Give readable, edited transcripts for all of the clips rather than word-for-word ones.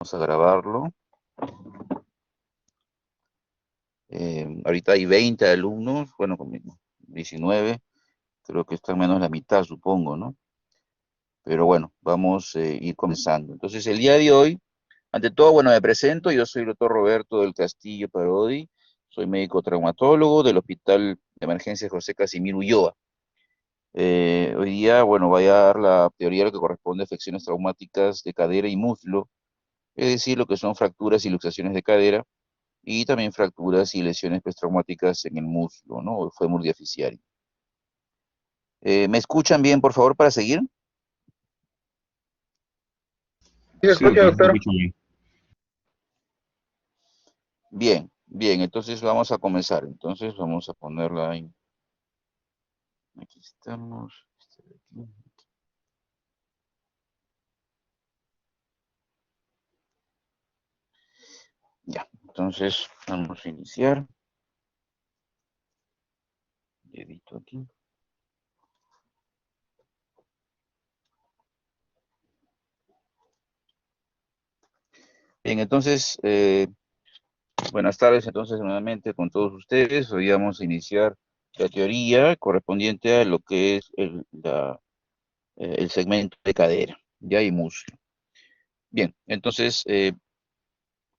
Vamos a grabarlo. Ahorita hay 20 alumnos, bueno, conmigo 19, creo que están menos la mitad, supongo, ¿no? Pero bueno, vamos a ir comenzando. Entonces, el día de hoy, ante todo, bueno, me presento, yo soy el doctor Roberto del Castillo Parodi, soy médico traumatólogo del Hospital de Emergencias José Casimiro Ulloa. Hoy día, bueno, voy a dar la teoría de lo que corresponde a afecciones traumáticas de cadera y muslo, es decir, lo que son fracturas y luxaciones de cadera, y también fracturas y lesiones traumáticas en el muslo, ¿no? O fémur diaficiario. ¿Me escuchan bien, por favor, para seguir? Sí, Sí, escucha, doctor, se doctor. escucha bien. Bien, bien, entonces vamos a comenzar. Entonces vamos a ponerla ahí. Aquí estamos. Ya, entonces vamos a iniciar. Edito aquí. Bien, entonces, buenas tardes entonces nuevamente con todos ustedes. Hoy vamos a iniciar la teoría correspondiente a lo que es el segmento de cadera, ya y muslo. Bien, entonces,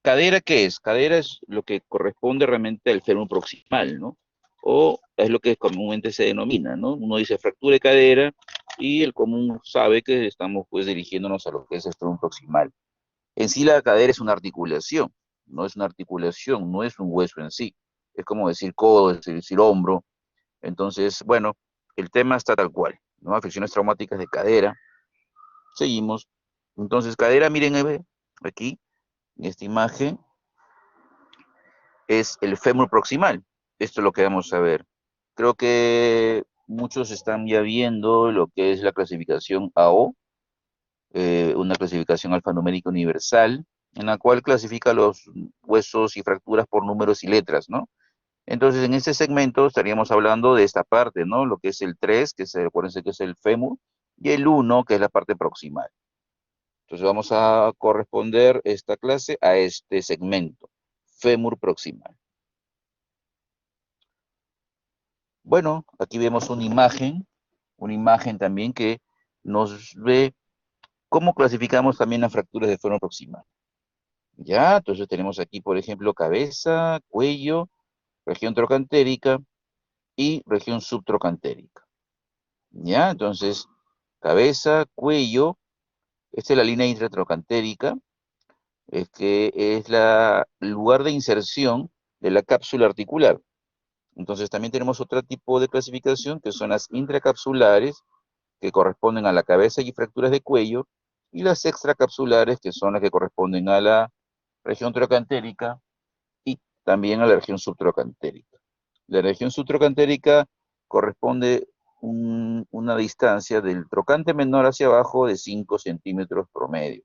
cadera, ¿qué es? Cadera es lo que corresponde realmente al fémur proximal, ¿no? O es lo que comúnmente se denomina, ¿no? Uno dice fractura de cadera y el común sabe que estamos pues dirigiéndonos a lo que es el fémur proximal. En sí la cadera es una articulación, no es una articulación, no es un hueso en sí. Es como decir codo, es decir hombro. Entonces, bueno, el tema está tal cual, ¿no? Afecciones traumáticas de cadera. Seguimos. Entonces, cadera, miren aquí, en esta imagen, es el fémur proximal. Esto es lo que vamos a ver. Creo que muchos están ya viendo lo que es la clasificación AO, una clasificación alfanumérica universal, en la cual clasifica los huesos y fracturas por números y letras, ¿no? Entonces, en este segmento estaríamos hablando de esta parte, ¿no? Lo que es el 3, acuérdense que es el fémur, y el 1, que es la parte proximal. Entonces, vamos a corresponder esta clase a este segmento, fémur proximal. Bueno, aquí vemos una imagen también que nos ve cómo clasificamos también las fracturas de fémur proximal. Ya, entonces tenemos aquí, por ejemplo, cabeza, cuello, región trocantérica y región subtrocantérica. Ya, entonces, cabeza, cuello, esta es la línea intratrocantérica, es que es el lugar de inserción de la cápsula articular. Entonces también tenemos otro tipo de clasificación que son las intracapsulares, que corresponden a la cabeza y fracturas de cuello, y las extracapsulares, que son las que corresponden a la región trocantérica y también a la región subtrocantérica. La región subtrocantérica corresponde una distancia del trocante menor hacia abajo de 5 centímetros promedio.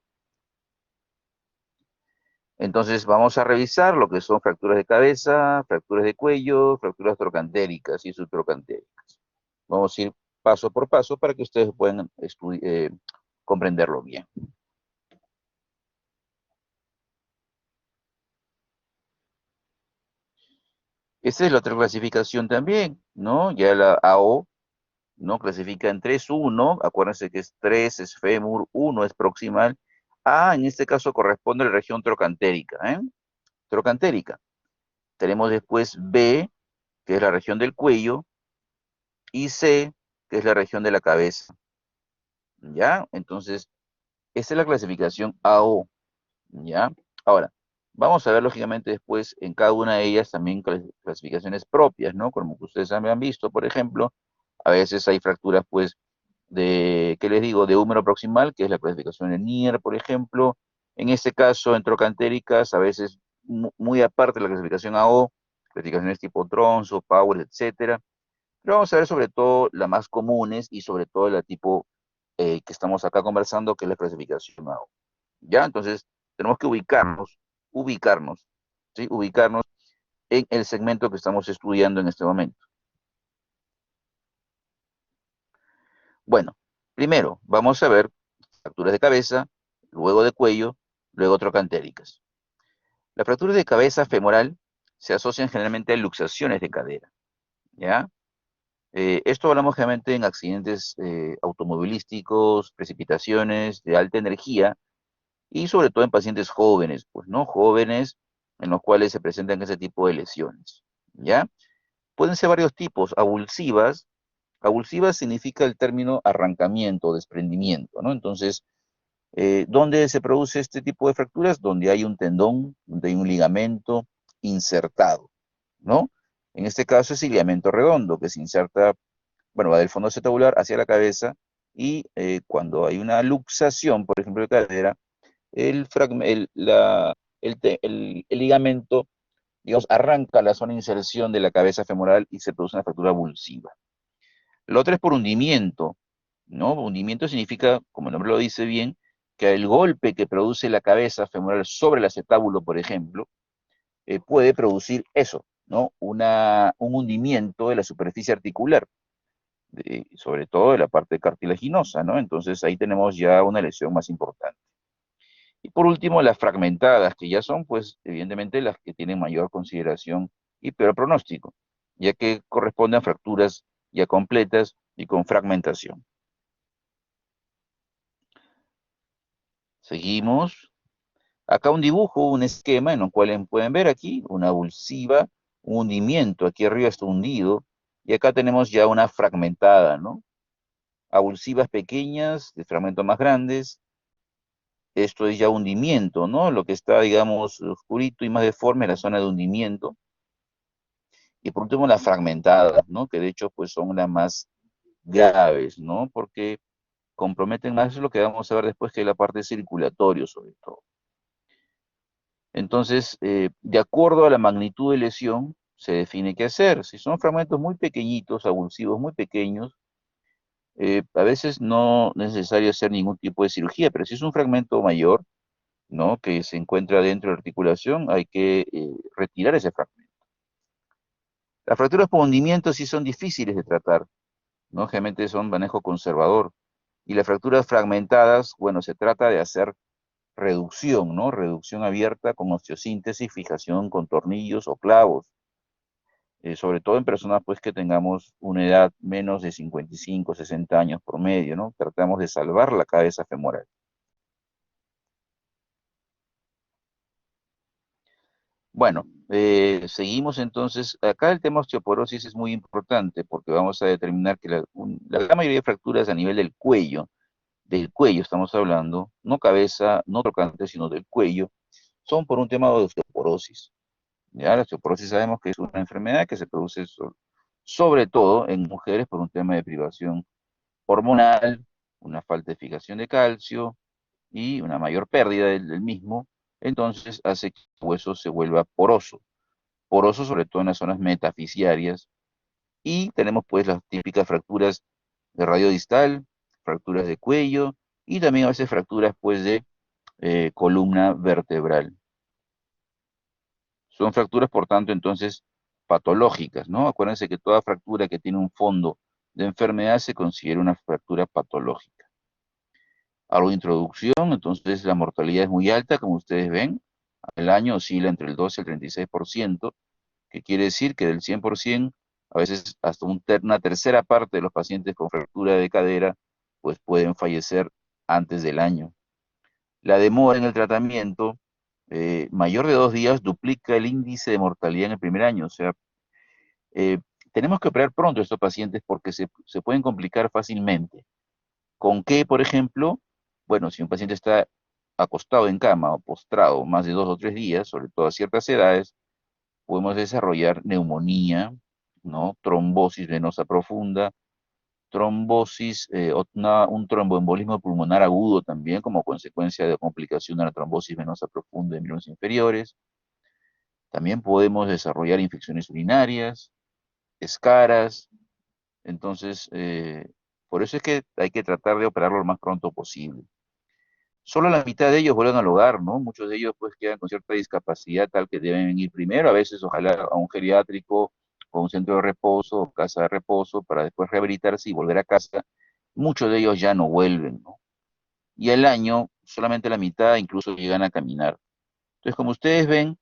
Entonces vamos a revisar lo que son fracturas de cabeza, fracturas de cuello, fracturas trocantéricas y subtrocantéricas. Vamos a ir paso por paso para que ustedes puedan comprenderlo bien. Esta es la otra clasificación también, ¿no? Ya la AO, ¿no? Clasifica en 3-1, acuérdense que es 3 es fémur, 1 es proximal. A, en este caso, corresponde a la región trocantérica, ¿eh? Trocantérica. Tenemos después B, que es la región del cuello, y C, que es la región de la cabeza, ¿ya? Entonces, esta es la clasificación AO, ¿ya? Ahora, vamos a ver lógicamente después en cada una de ellas también clasificaciones propias, ¿no? Como que ustedes han visto, por ejemplo, a veces hay fracturas, pues, ¿qué les digo? De húmero proximal, que es la clasificación de Nier, por ejemplo. En este caso, en trocantéricas, a veces muy aparte de la clasificación AO, clasificaciones tipo Tronzo, Powers, etcétera. Pero vamos a ver sobre todo las más comunes y sobre todo la tipo que estamos acá conversando, que es la clasificación AO. ¿Ya? Entonces, tenemos que ubicarnos, ¿sí? Ubicarnos en el segmento que estamos estudiando en este momento. Bueno, primero vamos a ver fracturas de cabeza, luego de cuello luego trocantéricas. Las fracturas de cabeza femoral se asocian generalmente a luxaciones de cadera, ¿ya? Esto hablamos generalmente en accidentes automovilísticos, precipitaciones de alta energía y sobre todo en pacientes jóvenes, pues, ¿no? Jóvenes en los cuales se presentan ese tipo de lesiones, ¿ya? Pueden ser varios tipos, abulsivas. Abulsivas significa el término arrancamiento, desprendimiento, ¿no? Entonces, ¿dónde se produce este tipo de fracturas? Donde hay un tendón, donde hay un ligamento insertado, ¿no? En este caso es el ligamento redondo, que se inserta, bueno, va del fondo acetabular hacia la cabeza y cuando hay una luxación, por ejemplo, de cadera, el ligamento, digamos, arranca la zona de inserción de la cabeza femoral y se produce una fractura abulsiva. Lo otro es por hundimiento, ¿no? Hundimiento significa, como el nombre lo dice bien, que el golpe que produce la cabeza femoral sobre el acetábulo, por ejemplo, puede producir eso, ¿no? Un hundimiento de la superficie articular, sobre todo de la parte cartilaginosa, ¿no? Entonces ahí tenemos ya una lesión más importante. Y por último, las fragmentadas, que ya son, pues, evidentemente las que tienen mayor consideración y peor pronóstico, ya que corresponden a fracturas ya completas y con fragmentación. Seguimos. Acá un dibujo, un esquema en el cual pueden ver aquí una avulsiva, un hundimiento, aquí arriba está hundido, y acá tenemos ya una fragmentada, ¿no? Avulsivas pequeñas, de fragmentos más grandes, esto es ya hundimiento, ¿no? Lo que está, digamos, oscurito y más deforme, la zona de hundimiento. Y por último, las fragmentadas, ¿no? Que de hecho, pues son las más graves, ¿no? Porque comprometen más lo que vamos a ver después, que es la parte circulatoria, sobre todo. Entonces, de acuerdo a la magnitud de lesión, se define qué hacer. Si son fragmentos muy pequeñitos, avulsivos muy pequeños, a veces no es necesario hacer ningún tipo de cirugía, pero si es un fragmento mayor, ¿no? Que se encuentra dentro de la articulación, hay que retirar ese fragmento. Las fracturas por hundimiento sí son difíciles de tratar, ¿no? Generalmente son manejo conservador. Y las fracturas fragmentadas, bueno, se trata de hacer reducción, ¿no? Reducción abierta con osteosíntesis, fijación con tornillos o clavos. Sobre todo en personas pues que tengamos una edad menos de 55, 60 años promedio, ¿no? Tratamos de salvar la cabeza femoral. Bueno, seguimos entonces. Acá el tema osteoporosis es muy importante porque vamos a determinar que la gran mayoría de fracturas a nivel del cuello estamos hablando, no cabeza, no trocante, sino del cuello, son por un tema de osteoporosis. Ya la osteoporosis sabemos que es una enfermedad que se produce sobre todo en mujeres por un tema de privación hormonal, una falta de fijación de calcio y una mayor pérdida del mismo, entonces hace que el hueso se vuelva poroso, poroso sobre todo en las zonas metafisiarias, y tenemos pues las típicas fracturas de radio distal, fracturas de cuello y también a veces fracturas pues de columna vertebral. Son fracturas, por tanto, entonces patológicas, ¿no? Acuérdense que toda fractura que tiene un fondo de enfermedad se considera una fractura patológica. Algo de introducción, entonces la mortalidad es muy alta, como ustedes ven, al año oscila entre el 12 y el 36%, que quiere decir que del 100%, a veces hasta una tercera parte de los pacientes con fractura de cadera, pues pueden fallecer antes del año. La demora en el tratamiento mayor de 2 días duplica el índice de mortalidad en el primer año. O sea, eh, tenemos que operar pronto a estos pacientes porque se pueden complicar fácilmente. ¿Con qué, por ejemplo? Bueno, si un paciente está acostado en cama o postrado más de 2 o 3 días, sobre todo a ciertas edades, podemos desarrollar neumonía, ¿no? Trombosis venosa profunda, trombosis, un tromboembolismo pulmonar agudo también como consecuencia de complicación de la trombosis venosa profunda de miembros inferiores. También podemos desarrollar infecciones urinarias, escaras. Entonces, por eso es que hay que tratar de operarlo lo más pronto posible. Solo la mitad de ellos vuelven al hogar, ¿no? Muchos de ellos pues quedan con cierta discapacidad tal que deben ir primero, a veces ojalá a un geriátrico o un centro de reposo o casa de reposo para después rehabilitarse y volver a casa. Muchos de ellos ya no vuelven, ¿no? Y al año solamente la mitad incluso llegan a caminar. Entonces, como ustedes ven,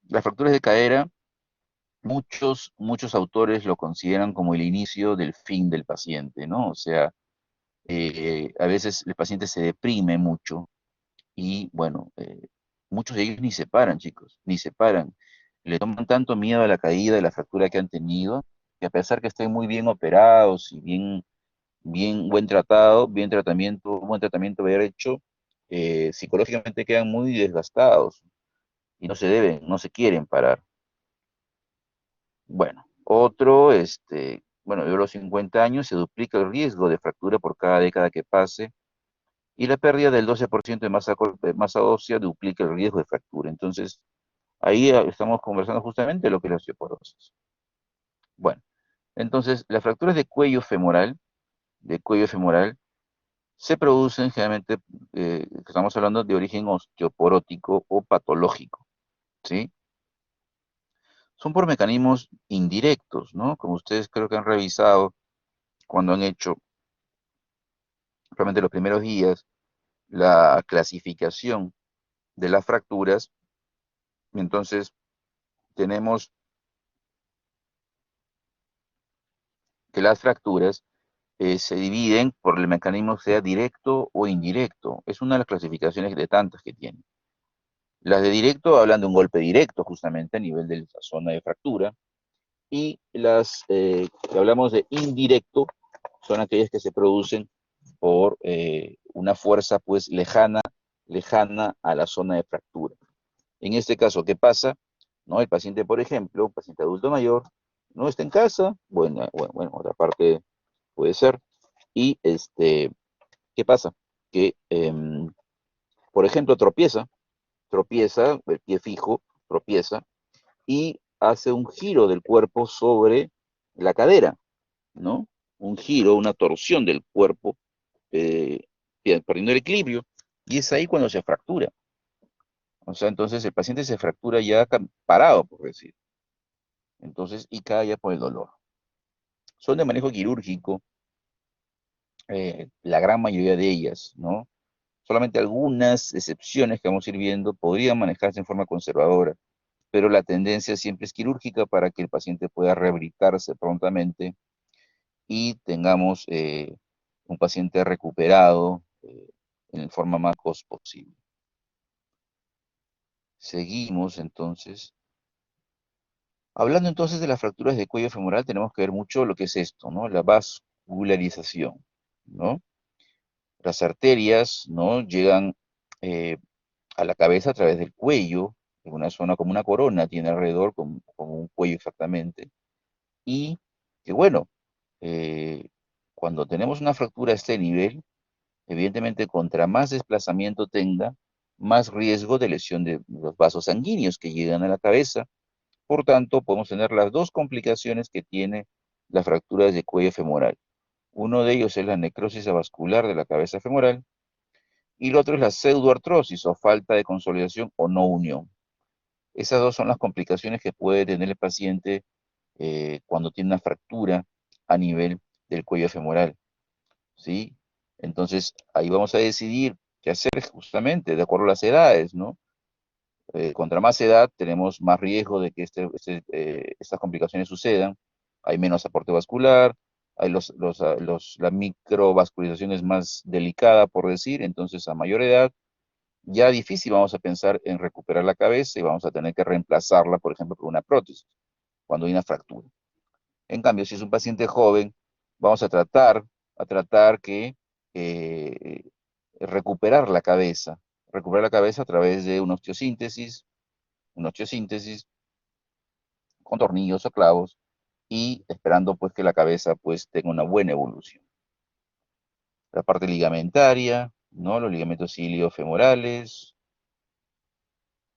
las fracturas de cadera, muchos autores lo consideran como el inicio del fin del paciente, ¿no? O sea, a veces el paciente se deprime mucho y, bueno, muchos de ellos ni se paran, chicos, ni se paran. Le toman tanto miedo a la caída, de la fractura que han tenido, que a pesar que estén muy bien operados y buen tratamiento haber hecho, psicológicamente quedan muy desgastados y no se quieren parar. Bueno, de los 50 años se duplica el riesgo de fractura por cada década que pase y la pérdida del 12% de masa ósea duplica el riesgo de fractura. Entonces, ahí estamos conversando justamente de lo que es la osteoporosis. Bueno, entonces, las fracturas de cuello femoral, se producen generalmente, estamos hablando de origen osteoporótico o patológico, ¿sí? Son por mecanismos indirectos, ¿no? Como ustedes creo que han revisado cuando han hecho realmente los primeros días la clasificación de las fracturas. Entonces, tenemos que las fracturas se dividen por el mecanismo sea directo o indirecto. Es una de las clasificaciones de tantas que tiene. Las de directo hablan de un golpe directo justamente a nivel de la zona de fractura y las que hablamos de indirecto son aquellas que se producen por una fuerza pues lejana a la zona de fractura. En este caso, ¿qué pasa? ¿No? El paciente, por ejemplo, un paciente adulto mayor, no está en casa, bueno, otra parte puede ser, y ¿qué pasa? Que, por ejemplo, tropieza, el pie fijo, tropieza, y hace un giro del cuerpo sobre la cadera, ¿no? Un giro, una torsión del cuerpo, eh, perdiendo el equilibrio, y es ahí cuando se fractura. O sea, entonces el paciente se fractura ya parado, por decir. Entonces, y cae ya por el dolor. Son de manejo quirúrgico, la gran mayoría de ellas, ¿no? Solamente algunas excepciones que vamos a ir viendo podrían manejarse en forma conservadora, pero la tendencia siempre es quirúrgica para que el paciente pueda rehabilitarse prontamente y tengamos un paciente recuperado en forma más posible. Seguimos entonces. Hablando entonces de las fracturas de cuello femoral, tenemos que ver mucho lo que es esto, ¿no? La vascularización, ¿no? Las arterias, ¿no? Llegan eh, a la cabeza a través del cuello, en una zona como una corona, tiene alrededor como un cuello exactamente, y que bueno, eh, cuando tenemos una fractura a este nivel, evidentemente contra más desplazamiento tenga, más riesgo de lesión de los vasos sanguíneos que llegan a la cabeza. Por tanto, podemos tener las dos complicaciones que tiene la fractura de cuello femoral. Uno de ellos es la necrosis avascular de la cabeza femoral y el otro es la pseudoartrosis o falta de consolidación o no unión. Esas dos son las complicaciones que puede tener el paciente cuando tiene una fractura a nivel del cuello femoral, ¿sí? Entonces, ahí vamos a decidir qué hacer justamente de acuerdo a las edades, ¿no? Contra más edad tenemos más riesgo de que estas complicaciones sucedan. Hay menos aporte vascular, hay la microvascularización es más delicada, por decir, entonces a mayor edad ya difícil vamos a pensar en recuperar la cabeza y vamos a tener que reemplazarla, por ejemplo, por una prótesis, cuando hay una fractura. En cambio, si es un paciente joven, vamos a tratar que eh, recuperar la cabeza a través de una osteosíntesis con tornillos o clavos y esperando pues que la cabeza pues tenga una buena evolución. La parte ligamentaria, ¿no? Los ligamentos iliofemorales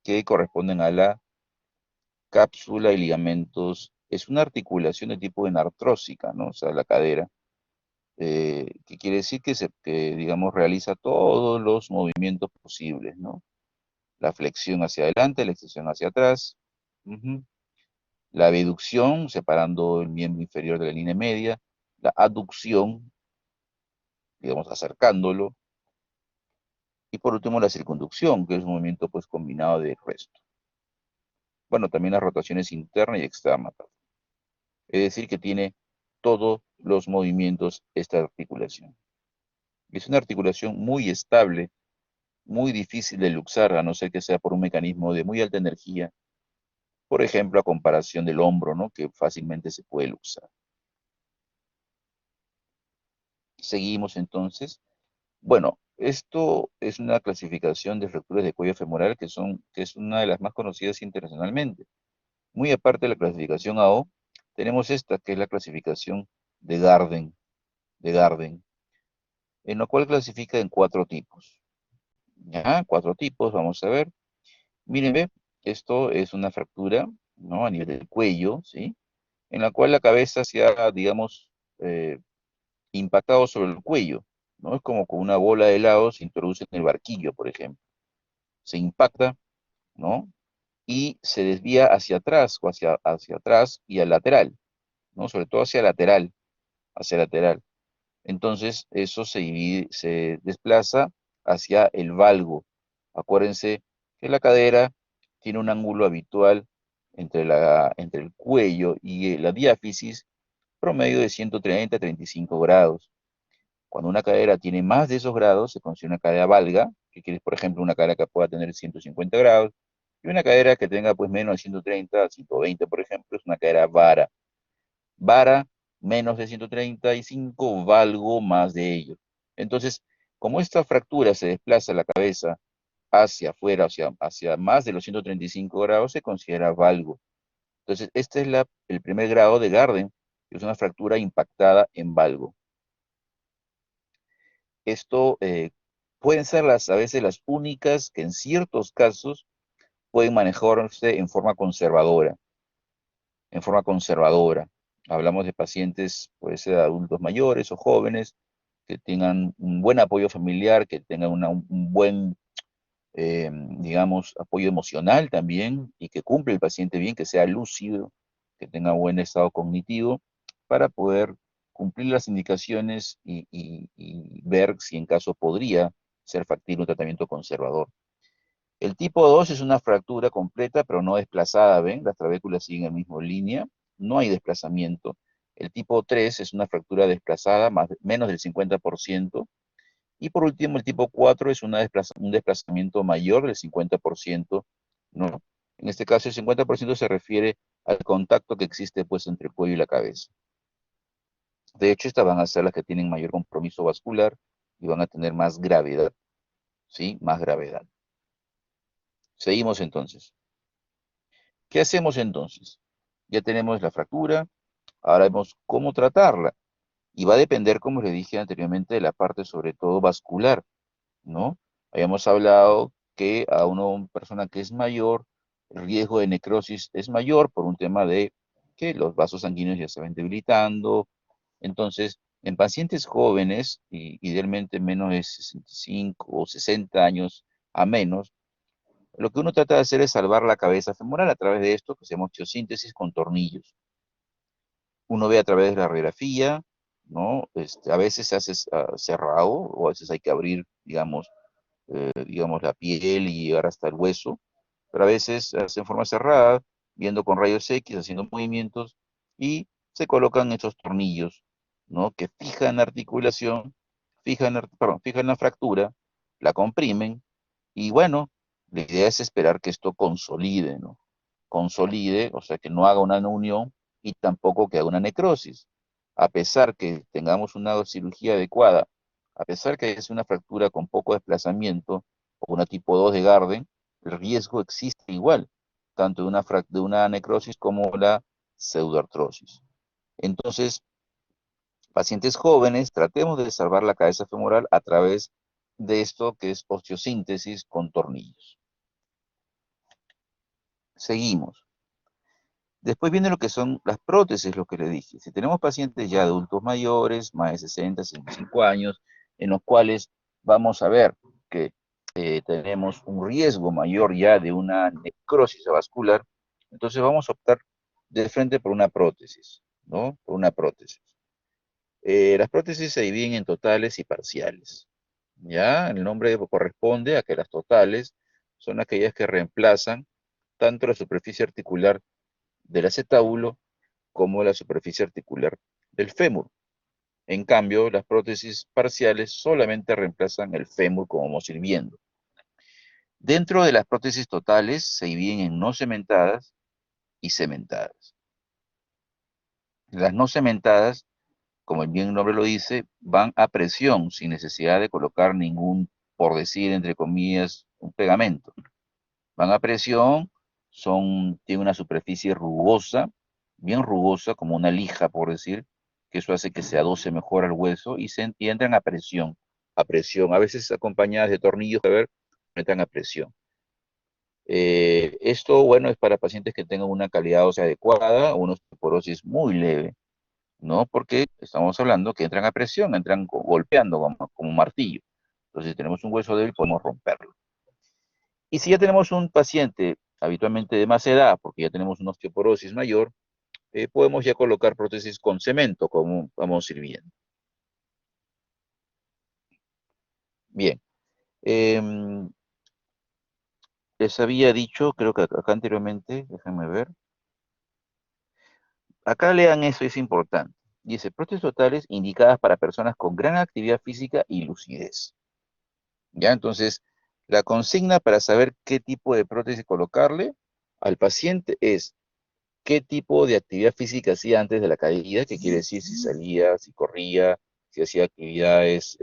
que corresponden a la cápsula y ligamentos. Es una articulación de tipo enartrósica, ¿no? O sea, la cadera, que quiere decir que, digamos, realiza todos los movimientos posibles, ¿no? La flexión hacia adelante, la extensión hacia atrás. Ujú. La abducción, separando el miembro inferior de la línea media, la aducción, digamos, acercándolo, Y por último, la circunducción, que es un movimiento pues combinado del resto. Bueno, también las rotaciones interna y externa. Es decir, que tiene todos los movimientos esta articulación. Es una articulación muy estable, muy difícil de luxar, a no ser que sea por un mecanismo de muy alta energía. Por ejemplo, a comparación del hombro, ¿no? Que fácilmente se puede luxar. Seguimos entonces. Bueno, esto es una clasificación de fracturas de cuello femoral que es una de las más conocidas internacionalmente. Muy aparte de la clasificación AO, tenemos esta que es la clasificación de Garden, en la cual clasifica en cuatro tipos. ¿Ya? Cuatro tipos, vamos a ver. Miren, ve, esto es una fractura, ¿no? A nivel del cuello, ¿sí? En la cual la cabeza se ha, digamos, eh, impactado sobre el cuello, ¿no? Es como con una bola de helado se introduce en el barquillo, por ejemplo. Se impacta, ¿no? Y se desvía hacia atrás o hacia atrás y al lateral, ¿no? Sobre todo hacia lateral. Entonces, eso se desplaza hacia el valgo. Acuérdense que la cadera tiene un ángulo habitual entre el cuello y la diáfisis promedio de 130 a 35 grados. Cuando una cadera tiene más de esos grados, se considera una cadera valga, que quiere, por ejemplo, una cadera que pueda tener 150 grados, y una cadera que tenga pues menos de 130, 120, por ejemplo, es una cadera vara. Vara, menos de 135, valgo más de ello. Entonces, como esta fractura se desplaza la cabeza hacia afuera, hacia más de los 135 grados, se considera valgo. Entonces, este es el primer grado de Garden, que es una fractura impactada en valgo. Esto pueden ser a veces las únicas que en ciertos casos pueden manejarse en forma conservadora, en forma conservadora. Hablamos de pacientes, puede ser adultos mayores o jóvenes, que tengan un buen apoyo familiar, que tengan un buen, digamos, apoyo emocional también, y que cumple el paciente bien, que sea lúcido, que tenga buen estado cognitivo, para poder cumplir las indicaciones y ver si en caso podría ser factible un tratamiento conservador. El tipo 2 es una fractura completa, pero no desplazada, ¿ven? Las trabéculas siguen en la misma línea, no hay desplazamiento. El tipo 3 es una fractura desplazada, menos del 50%. Y por último, el tipo 4 es un desplazamiento mayor del 50%, ¿no? En este caso, el 50% se refiere al contacto que existe pues, entre el cuello y la cabeza. De hecho, estas van a ser las que tienen mayor compromiso vascular y van a tener más gravedad, ¿sí? Más gravedad. Seguimos entonces. ¿Qué hacemos entonces? Ya tenemos la fractura, ahora vemos cómo tratarla. Y va a depender, como les dije anteriormente, de la parte sobre todo vascular, ¿no? Habíamos hablado que a una persona que es mayor, el riesgo de necrosis es mayor por un tema de que los vasos sanguíneos ya se van debilitando. Entonces, en pacientes jóvenes, y idealmente menos de 65 o 60 años a menos, lo que uno trata de hacer es salvar la cabeza femoral a través de esto que se llama osteosíntesis con tornillos. Uno ve a través de la radiografía, ¿no? A veces se hace cerrado, o a veces hay que abrir, digamos, la piel y llegar hasta el hueso, pero a veces se hace en forma cerrada, viendo con rayos X, haciendo movimientos, y se colocan estos tornillos, ¿no? Que fijan la articulación, fijan la fractura, la comprimen, y bueno, la idea es esperar que esto consolide, ¿no? Consolide, o sea, que no haga una unión y tampoco que haga una necrosis. A pesar que tengamos una cirugía adecuada, a pesar que es una fractura con poco desplazamiento o una tipo 2 de Garden, el riesgo existe igual, tanto de una necrosis como la pseudoartrosis. Entonces, pacientes jóvenes, tratemos de salvar la cabeza femoral a través de esto que es osteosíntesis con tornillos. Seguimos. Después viene lo que son las prótesis, lo que le dije. Si tenemos pacientes ya adultos mayores, más de 60, 65 años, en los cuales vamos a ver que tenemos un riesgo mayor ya de una necrosis vascular, entonces vamos a optar de frente por una prótesis, ¿no? Por una prótesis. Las prótesis se dividen en totales y parciales. ¿Ya? El nombre corresponde a que las totales son aquellas que reemplazan tanto la superficie articular del acetábulo como la superficie articular del fémur. En cambio, las prótesis parciales solamente reemplazan el fémur como vamos a ir viendo. Dentro de las prótesis totales se dividen en no cementadas y cementadas. Las no cementadas, como el bien nombre lo dice, van a presión sin necesidad de colocar ningún, por decir entre comillas, un pegamento. Van a presión, tienen una superficie rugosa, bien rugosa, como una lija, por decir, que eso hace que se adoce mejor al hueso y entran a veces acompañadas de tornillos, a ver, entran a presión. Esto, bueno, es para pacientes que tengan una calidad ósea adecuada, una osteoporosis muy leve, ¿no? Porque estamos hablando que entran a presión, entran golpeando como un martillo. Entonces, si tenemos un hueso débil, podemos romperlo. Y si ya tenemos un paciente habitualmente de más edad, porque ya tenemos una osteoporosis mayor, podemos ya colocar prótesis con cemento, como vamos a ir viendo. Bien, em, les había dicho, creo que acá anteriormente, déjenme ver, acá lean eso, es importante. Dice, prótesis totales indicadas para personas con gran actividad física y lucidez. ¿Ya? Entonces, la consigna para saber qué tipo de prótesis colocarle al paciente es qué tipo de actividad física hacía antes de la caída, que quiere decir si salía, si corría, si hacía actividades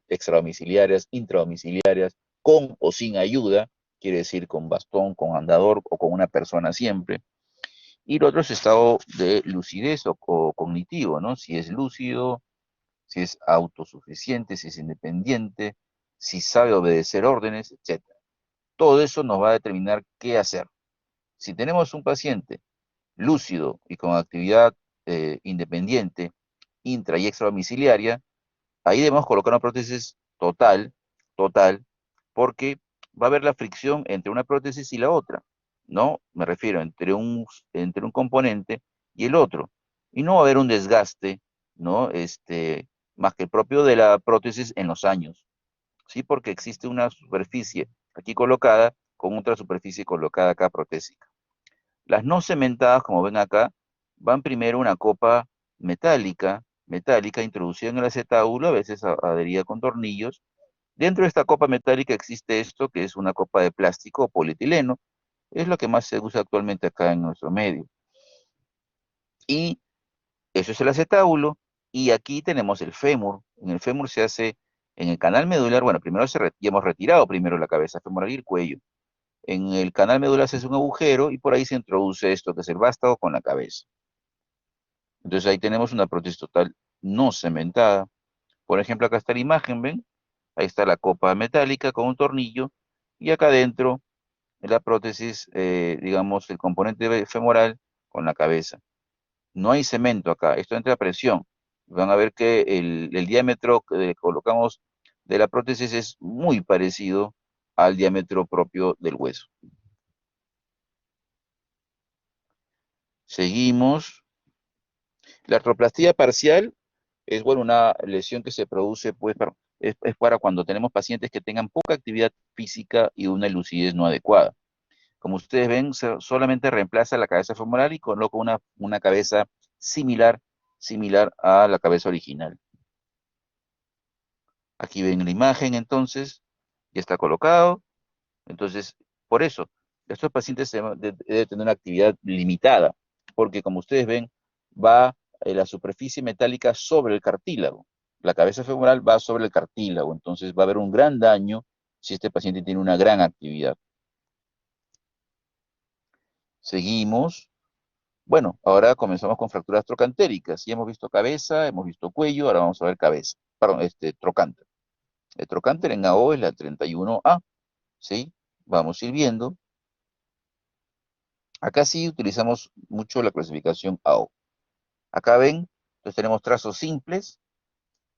extradomiciliarias, intradomiciliarias, con o sin ayuda, quiere decir con bastón, con andador o con una persona siempre. Y lo otro es estado de lucidez o cognitivo, ¿no? Si es lúcido, si es autosuficiente, si es independiente, si sabe obedecer órdenes, etcétera. Todo eso nos va a determinar qué hacer. Si tenemos un paciente lúcido y con actividad independiente, intra y extradomiciliaria, ahí debemos colocar una prótesis total, porque va a haber la fricción entre una prótesis y la otra, ¿no? Me refiero entre un componente y el otro. Y no va a haber un desgaste, ¿no? Más que el propio de la prótesis en los años, ¿sí? Porque existe una superficie aquí colocada con otra superficie colocada acá protésica. Las no cementadas, como ven acá, van primero una copa metálica introducida en el acetábulo, a veces adherida con tornillos. Dentro de esta copa metálica existe esto, que es una copa de plástico o polietileno. Es lo que más se usa actualmente acá en nuestro medio. Y eso es el acetábulo. Y aquí tenemos el fémur. En el fémur se hace, en el canal medular, bueno, primero ya hemos retirado primero la cabeza femoral y el cuello. En el canal medular se hace un agujero y por ahí se introduce esto, que es el vástago con la cabeza. Entonces ahí tenemos una prótesis total no cementada. Por ejemplo, acá está la imagen, ¿ven? Ahí está la copa metálica con un tornillo y acá adentro la prótesis, digamos, el componente femoral con la cabeza. No hay cemento acá, esto entra a presión. Van a ver que el diámetro que colocamos de la prótesis es muy parecido al diámetro propio del hueso. Seguimos. La artroplastía parcial es, bueno, una lesión que se produce, pues, es para cuando tenemos pacientes que tengan poca actividad física y una lucidez no adecuada. Como ustedes ven, solamente reemplaza la cabeza femoral y coloca una cabeza similar a la cabeza original. Aquí ven la imagen, entonces, ya está colocado. Entonces, por eso, estos pacientes deben tener una actividad limitada, porque como ustedes ven, va la superficie metálica sobre el cartílago. La cabeza femoral va sobre el cartílago, entonces va a haber un gran daño si este paciente tiene una gran actividad. Seguimos. Bueno, ahora comenzamos con fracturas trocantéricas. Ya hemos visto cabeza, hemos visto cuello, ahora vamos a ver cabeza. Perdón, trocánter. El trocánter en AO es la 31A, ¿sí? Vamos a ir viendo. Acá sí utilizamos mucho la clasificación AO. Acá ven, entonces tenemos trazos simples,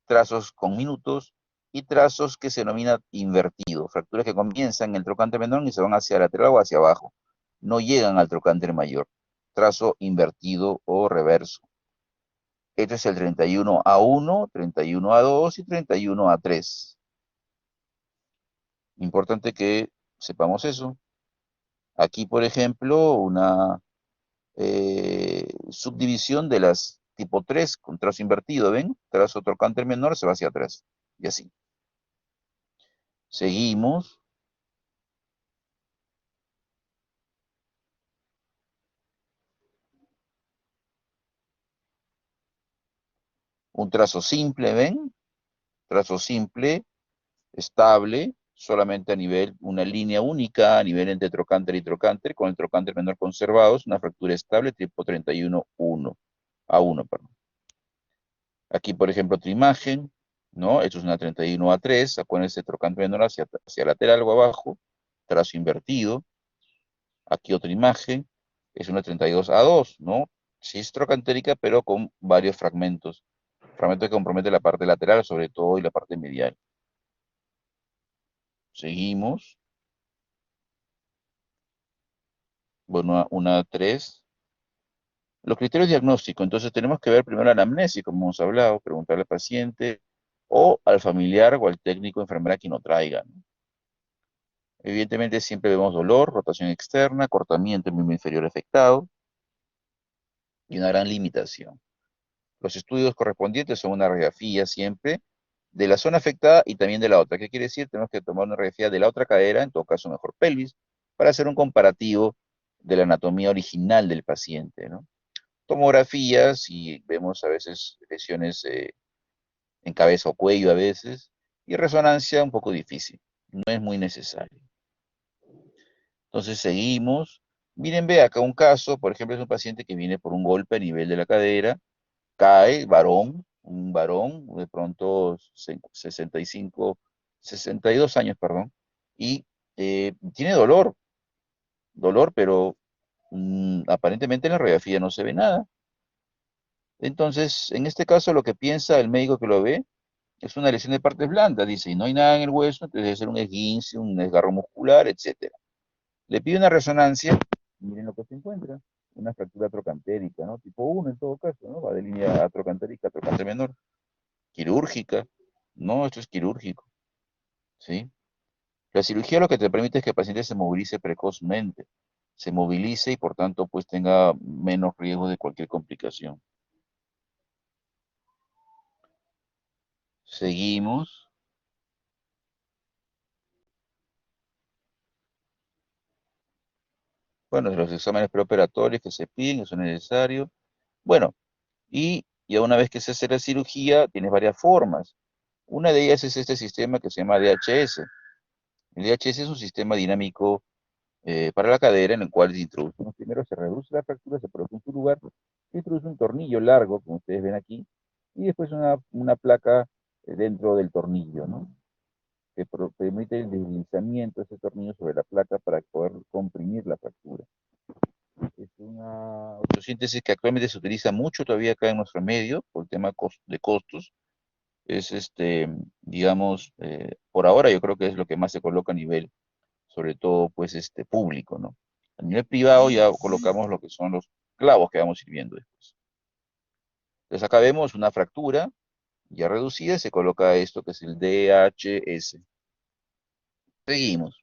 trazos con minutos y trazos que se denominan invertidos, fracturas que comienzan en el trocánter menor y se van hacia lateral o hacia abajo. No llegan al trocánter mayor. Trazo invertido o reverso. Este es el 31A1, 31A2 y 31A3. Importante que sepamos eso. Aquí, por ejemplo, una subdivisión de las tipo 3 con trazo invertido, ¿ven? Trazo trocante menor se va hacia atrás. Y así. Seguimos. Un trazo simple, ¿ven? Trazo simple, estable, solamente a nivel, una línea única a nivel entre trocánter y trocánter, con el trocánter menor conservado, es una fractura estable tipo 31-1, A1, perdón. Aquí, por ejemplo, otra imagen, ¿no? Esto es una 31-A3, acuérdense, trocánter menor hacia lateral o abajo, trazo invertido. Aquí otra imagen, es una 32-A2, ¿no? Sí es trocantérica, pero con varios fragmentos. Fragmento que compromete la parte lateral, sobre todo, y la parte medial. Seguimos. Bueno, una 3. Los criterios diagnósticos, entonces tenemos que ver primero la anamnesis, como hemos hablado, preguntarle al paciente o al familiar o al técnico de enfermera que nos traiga, ¿no? Evidentemente siempre vemos dolor, rotación externa, cortamiento en miembro inferior afectado y una gran limitación. Los estudios correspondientes son una radiografía siempre de la zona afectada y también de la otra. ¿Qué quiere decir? Tenemos que tomar una radiografía de la otra cadera, en todo caso mejor pelvis, para hacer un comparativo de la anatomía original del paciente, ¿no? Tomografías y vemos a veces lesiones en cabeza o cuello a veces, y resonancia un poco difícil, no es muy necesario. Entonces seguimos. Miren, ve acá un caso, por ejemplo, es un paciente que viene por un golpe a nivel de la cadera, cae, varón, un varón, de pronto 65, 62 años, perdón, y tiene dolor, pero aparentemente en la radiografía no se ve nada. Entonces, en este caso, lo que piensa el médico que lo ve es una lesión de partes blandas, dice, y no hay nada en el hueso, entonces debe ser un esguince, un desgarro muscular, etcétera. Le pide una resonancia, y miren lo que se encuentra, una fractura trocantérica, ¿no? Tipo 1 en todo caso, ¿no? Va de línea trocantérica a trocánter menor, quirúrgica, no, esto es quirúrgico, ¿sí? La cirugía lo que te permite es que el paciente se movilice precozmente, se movilice y por tanto pues tenga menos riesgo de cualquier complicación. Seguimos. Bueno, los exámenes preoperatorios que se piden, eso es necesario. Bueno, y ya una vez que se hace la cirugía, tienes varias formas. Una de ellas es este sistema que se llama DHS. El DHS es un sistema dinámico para la cadera en el cual se introduce, primero se reduce la fractura, se produce en su lugar, se introduce un tornillo largo, como ustedes ven aquí, y después una placa dentro del tornillo, ¿no? Que permite el deslizamiento de ese tornillo sobre la placa para poder comprimir la fractura. Es una osteosíntesis que actualmente se utiliza mucho todavía acá en nuestro medio por el tema de costos. Es digamos, por ahora yo creo que es lo que más se coloca a nivel, sobre todo, pues, público, ¿no? A nivel privado ya colocamos lo que son los clavos que vamos a ir viendo después. Entonces acá vemos una fractura ya reducida y se coloca esto que es el DHS. Seguimos.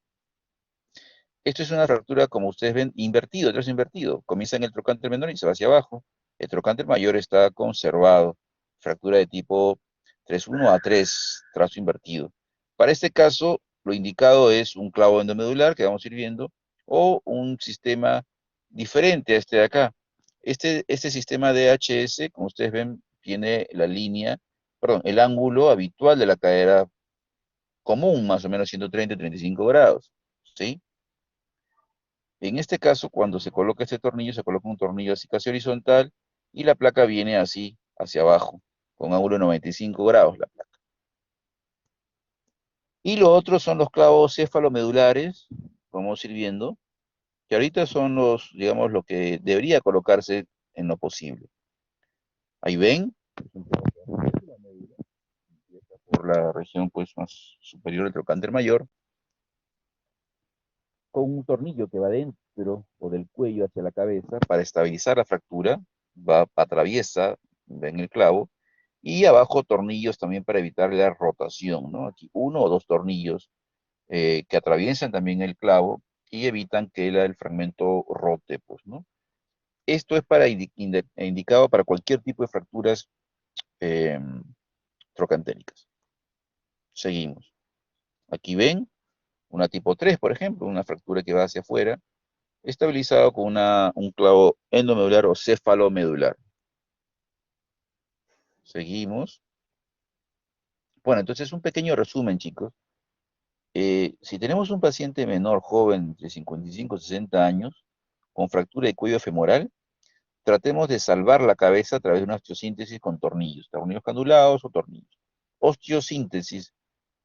Esto es una fractura, como ustedes ven, invertido, trazo invertido. Comienza en el trocánter menor y se va hacia abajo. El trocánter mayor está conservado. Fractura de tipo 3-1 a 3, trazo invertido. Para este caso, lo indicado es un clavo endomedular, que vamos a ir viendo, o un sistema diferente a este de acá. Este sistema DHS, como ustedes ven, tiene la línea, perdón, el ángulo habitual de la cadera común, más o menos 130-35 grados, ¿sí? En este caso, cuando se coloca este tornillo, se coloca un tornillo así casi horizontal y la placa viene así hacia abajo, con ángulo de 95 grados la placa. Y lo otro son los clavos cefalomedulares, como vamos a ir viendo, que ahorita son los, digamos, lo que debería colocarse en lo posible. Ahí ven, es un clavo que atraviesa la médula, empieza por la región pues más superior del trocánter mayor, con un tornillo que va dentro o del cuello hacia la cabeza para estabilizar la fractura, atraviesa, ven el clavo, y abajo tornillos también para evitar la rotación, ¿no? Aquí uno o dos tornillos que atraviesan también el clavo y evitan que el fragmento rote, pues, ¿no? Esto es indicado para cualquier tipo de fracturas eh, trocantéricas. Seguimos. Aquí ven una tipo 3, por ejemplo, una fractura que va hacia afuera, estabilizado con un clavo endomedular o cefalomedular. Seguimos. Bueno, entonces un pequeño resumen, chicos. Si tenemos un paciente menor, joven, entre 55 y 60 años, con fractura de cuello femoral, tratemos de salvar la cabeza a través de una osteosíntesis con tornillos canulados o tornillos. Osteosíntesis,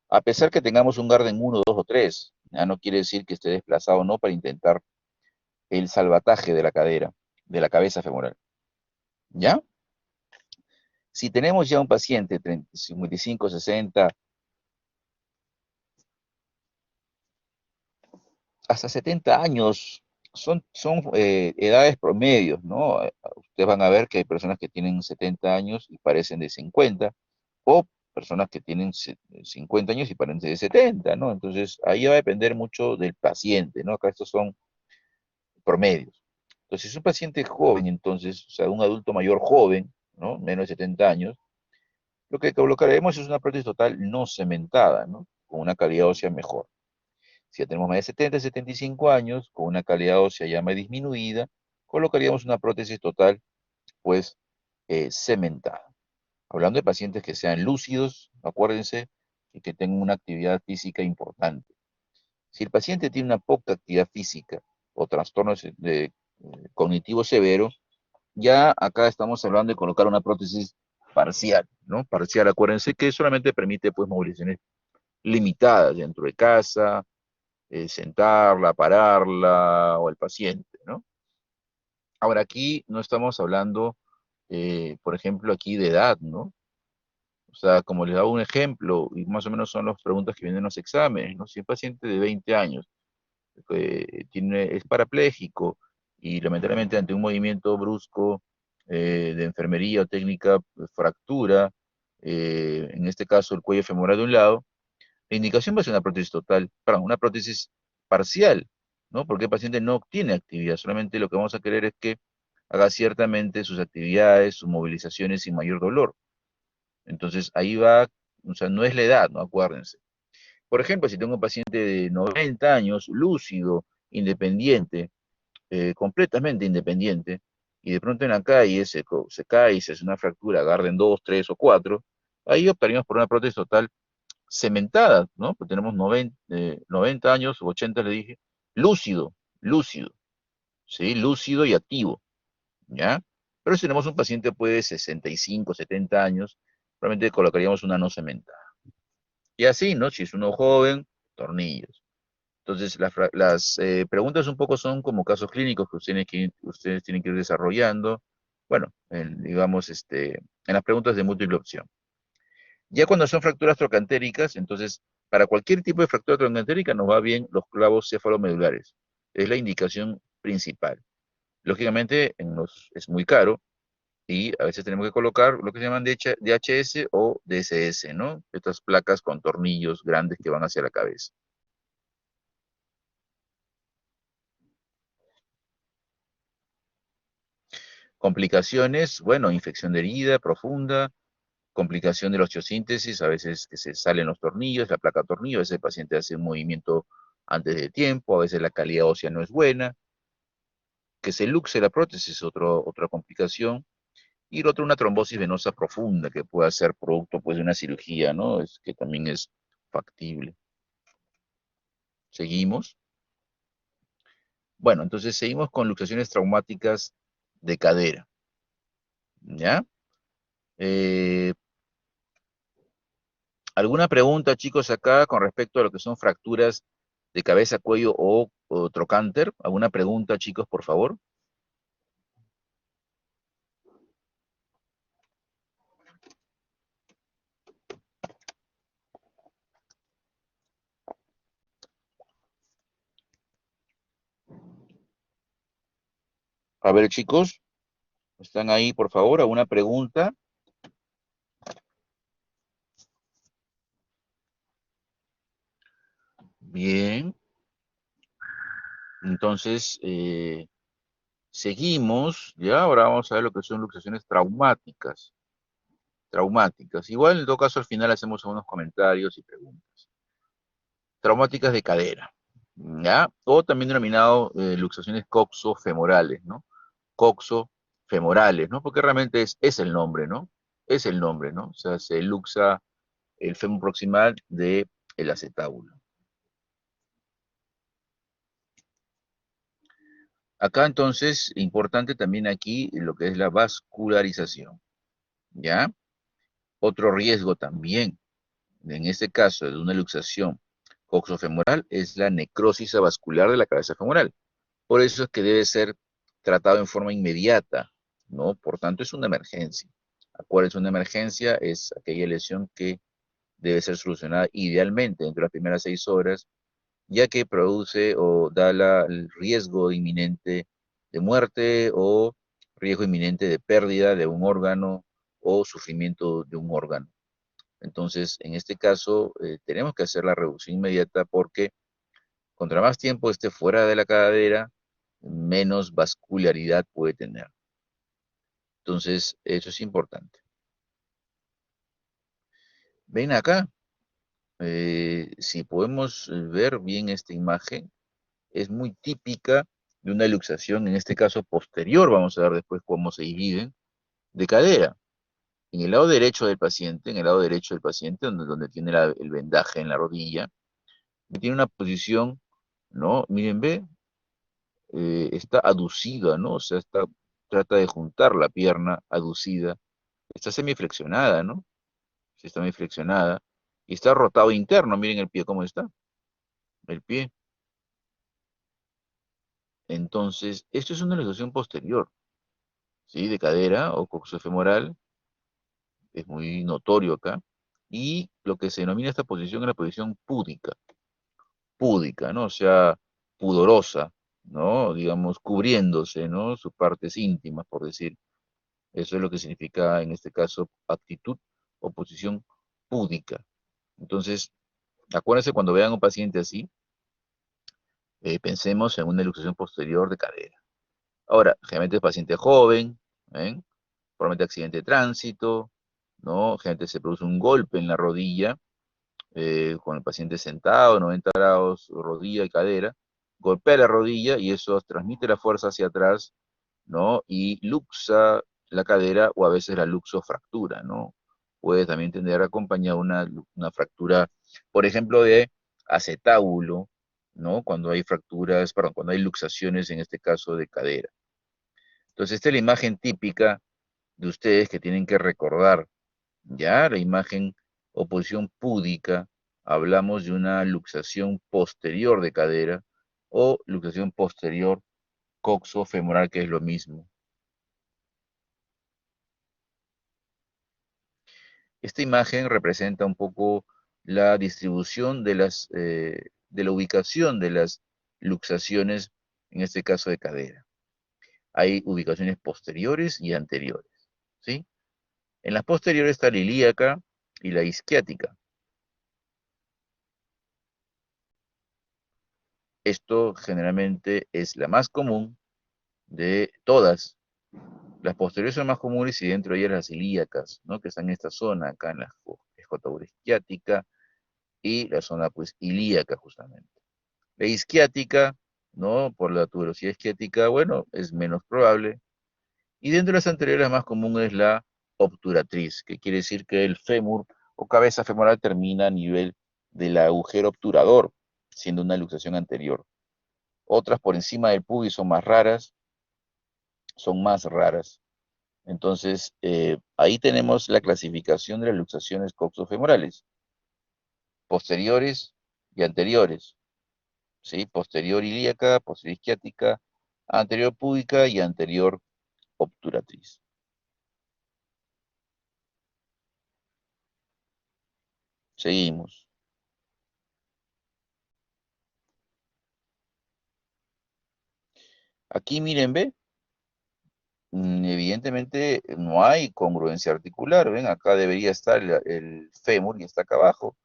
a pesar que tengamos un Garden 1, 2 o 3, ya no quiere decir que esté desplazado o no para intentar el salvataje de la cadera, de la cabeza femoral. ¿Ya? Si tenemos ya un paciente 55, 60, hasta 70 años, son edades promedios, ¿no? Ustedes van a ver que hay personas que tienen 70 años y parecen de 50, o personas que tienen 50 años y parecen de 70, ¿no? Entonces, ahí va a depender mucho del paciente, ¿no? Acá estos son promedios. Entonces, si es un paciente joven, entonces, o sea, un adulto mayor joven, ¿no? Menos de 70 años, lo que colocaremos es una prótesis total no cementada, ¿no? Con una calidad ósea mejor. Si ya tenemos más de 70, 75 años, con una calidad ósea ya más disminuida, colocaríamos una prótesis total, pues, cementada. Hablando de pacientes que sean lúcidos, acuérdense, y que tengan una actividad física importante. Si el paciente tiene una poca actividad física o trastornos cognitivo severo, ya acá estamos hablando de colocar una prótesis parcial, ¿no? Parcial, acuérdense que solamente permite, pues, movilizaciones limitadas dentro de casa, sentarla, pararla o el paciente, ¿no? Ahora aquí no estamos hablando, por ejemplo, aquí de edad, ¿no? O sea, como les hago un ejemplo, y más o menos son las preguntas que vienen en los exámenes, ¿no? Si un paciente de 20 años es parapléjico y lamentablemente ante un movimiento brusco de enfermería o técnica, fractura, en este caso el cuello femoral de un lado, la indicación va a ser una prótesis total, perdón, una prótesis parcial, ¿no? Porque el paciente no tiene actividad, solamente lo que vamos a querer es que haga ciertamente sus actividades, sus movilizaciones sin mayor dolor. Entonces ahí va, o sea, no es la edad, ¿no? Acuérdense. Por ejemplo, si tengo un paciente de 90 años, lúcido, independiente, completamente independiente, y de pronto en la calle se cae y se hace una fractura, Garden 2, 3 o 4, ahí optaríamos por una prótesis total cementada, ¿no? Pues tenemos 90 años, 80 le dije, lúcido, lúcido, ¿sí? Lúcido y activo, ¿ya? Pero si tenemos un paciente, pues, de 65, 70 años, probablemente colocaríamos una no cementada. Y así, ¿no? Si es uno joven, tornillos. Entonces, las preguntas un poco son como casos clínicos que ustedes tienen que ir desarrollando, bueno, digamos, en las preguntas de múltiple opción. Ya cuando son fracturas trocantéricas, entonces, para cualquier tipo de fractura trocantérica nos va bien los clavos cefalomedulares. Es la indicación principal. Lógicamente, es muy caro y a veces tenemos que colocar lo que se llaman DHS o DSS, ¿no? Estas placas con tornillos grandes que van hacia la cabeza. Complicaciones, bueno, infección de herida profunda, complicación de la osteosíntesis, a veces que se salen los tornillos, la placa tornillo, a veces el paciente hace un movimiento antes de tiempo, a veces la calidad ósea no es buena, que se luxe la prótesis, otra complicación, y lo otro, una trombosis venosa profunda que pueda ser producto, pues, de una cirugía, ¿no? Que también es factible. Seguimos. Bueno, entonces seguimos con luxaciones traumáticas de cadera, ¿ya? Eh, ¿Alguna pregunta, chicos, acá con respecto a lo que son fracturas de cabeza, cuello o trocánter? ¿Alguna pregunta, chicos, por favor? A ver, chicos, ¿están ahí, por favor? ¿Alguna pregunta? Bien, entonces seguimos, ya ahora vamos a ver lo que son luxaciones traumáticas. Traumáticas. Igual en todo caso al final hacemos unos comentarios y preguntas. Traumáticas de cadera, ¿ya? O también denominado luxaciones coxofemorales, ¿no? Coxofemorales, ¿no? Porque realmente es el nombre, ¿no? Es el nombre, ¿no? O sea, se luxa el fémur proximal del acetábulo. Acá entonces, importante también aquí lo que es la vascularización, ¿ya? Otro riesgo también, en este caso de una luxación coxofemoral, es la necrosis avascular de la cabeza femoral. Por eso es que debe ser tratado en forma inmediata, ¿no? Por tanto, es una emergencia. Acuérdense, una emergencia es aquella lesión que debe ser solucionada idealmente dentro de las primeras 6 horas, ya que produce o da el riesgo inminente de muerte o riesgo inminente de pérdida de un órgano o sufrimiento de un órgano. Entonces, en este caso, tenemos que hacer la reducción inmediata porque contra más tiempo esté fuera de la cadera, menos vascularidad puede tener. Entonces, eso es importante. Ven acá, si podemos ver bien esta imagen, es muy típica de una luxación, en este caso posterior, vamos a ver después cómo se dividen, de cadera. En el lado derecho del paciente, en el lado derecho del paciente, donde tiene el vendaje en la rodilla, tiene una posición, ¿no? Miren, ve, está aducida, ¿no? O sea, trata de juntar la pierna aducida, está semiflexionada, ¿no? Sí, está semiflexionada y está rotado interno, miren el pie cómo está, el pie. Entonces, esto es una luxación posterior, ¿sí? De cadera o coxofemoral, es muy notorio acá. Y lo que se denomina esta posición es la posición púdica, ¿no? O sea, pudorosa, ¿no? Digamos, cubriéndose, ¿no? Sus partes íntimas, por decir. Eso es lo que significa en este caso actitud o posición púdica. Entonces, acuérdense cuando vean a un paciente así, pensemos en una luxación posterior de cadera. Ahora, generalmente es paciente joven, ¿ven? Probablemente accidente de tránsito, ¿no? Generalmente se produce un golpe en la rodilla, con el paciente sentado, 90 grados, rodilla y cadera, golpea la rodilla y eso transmite la fuerza hacia atrás, ¿no? Y luxa la cadera o a veces la luxofractura, ¿no? Puede también tener acompañada una fractura, por ejemplo, de acetábulo, ¿no? Cuando hay fracturas, perdón, cuando hay luxaciones, en este caso de cadera. Entonces, esta es la imagen típica de ustedes que tienen que recordar, ¿ya? La imagen o posición púdica, hablamos de una luxación posterior de cadera o luxación posterior coxofemoral, que es lo mismo. Esta imagen representa un poco la distribución de la ubicación de las luxaciones, en este caso de cadera. Hay ubicaciones posteriores y anteriores, ¿sí? En las posteriores está la ilíaca y la isquiática. Esto generalmente es la más común de todas. Las posteriores son más comunes y dentro de ellas las ilíacas, ¿no? Que están en esta zona, acá en la escotauroisquiática y la zona pues ilíaca justamente. La isquiática, ¿no? Por la tuberosidad isquiática, bueno, es menos probable. Y dentro de las anteriores, la más común es la obturatriz, que quiere decir que el fémur o cabeza femoral termina a nivel del agujero obturador, siendo una luxación anterior. Otras por encima del pubis son más raras, son más raras. Entonces, ahí tenemos la clasificación de las luxaciones coxofemorales, posteriores y anteriores. ¿Sí? Posterior ilíaca, posterior isquiática, anterior púdica y anterior obturatriz. Seguimos. Aquí miren, ve, evidentemente no hay congruencia articular, ven, acá debería estar el fémur y está acá abajo,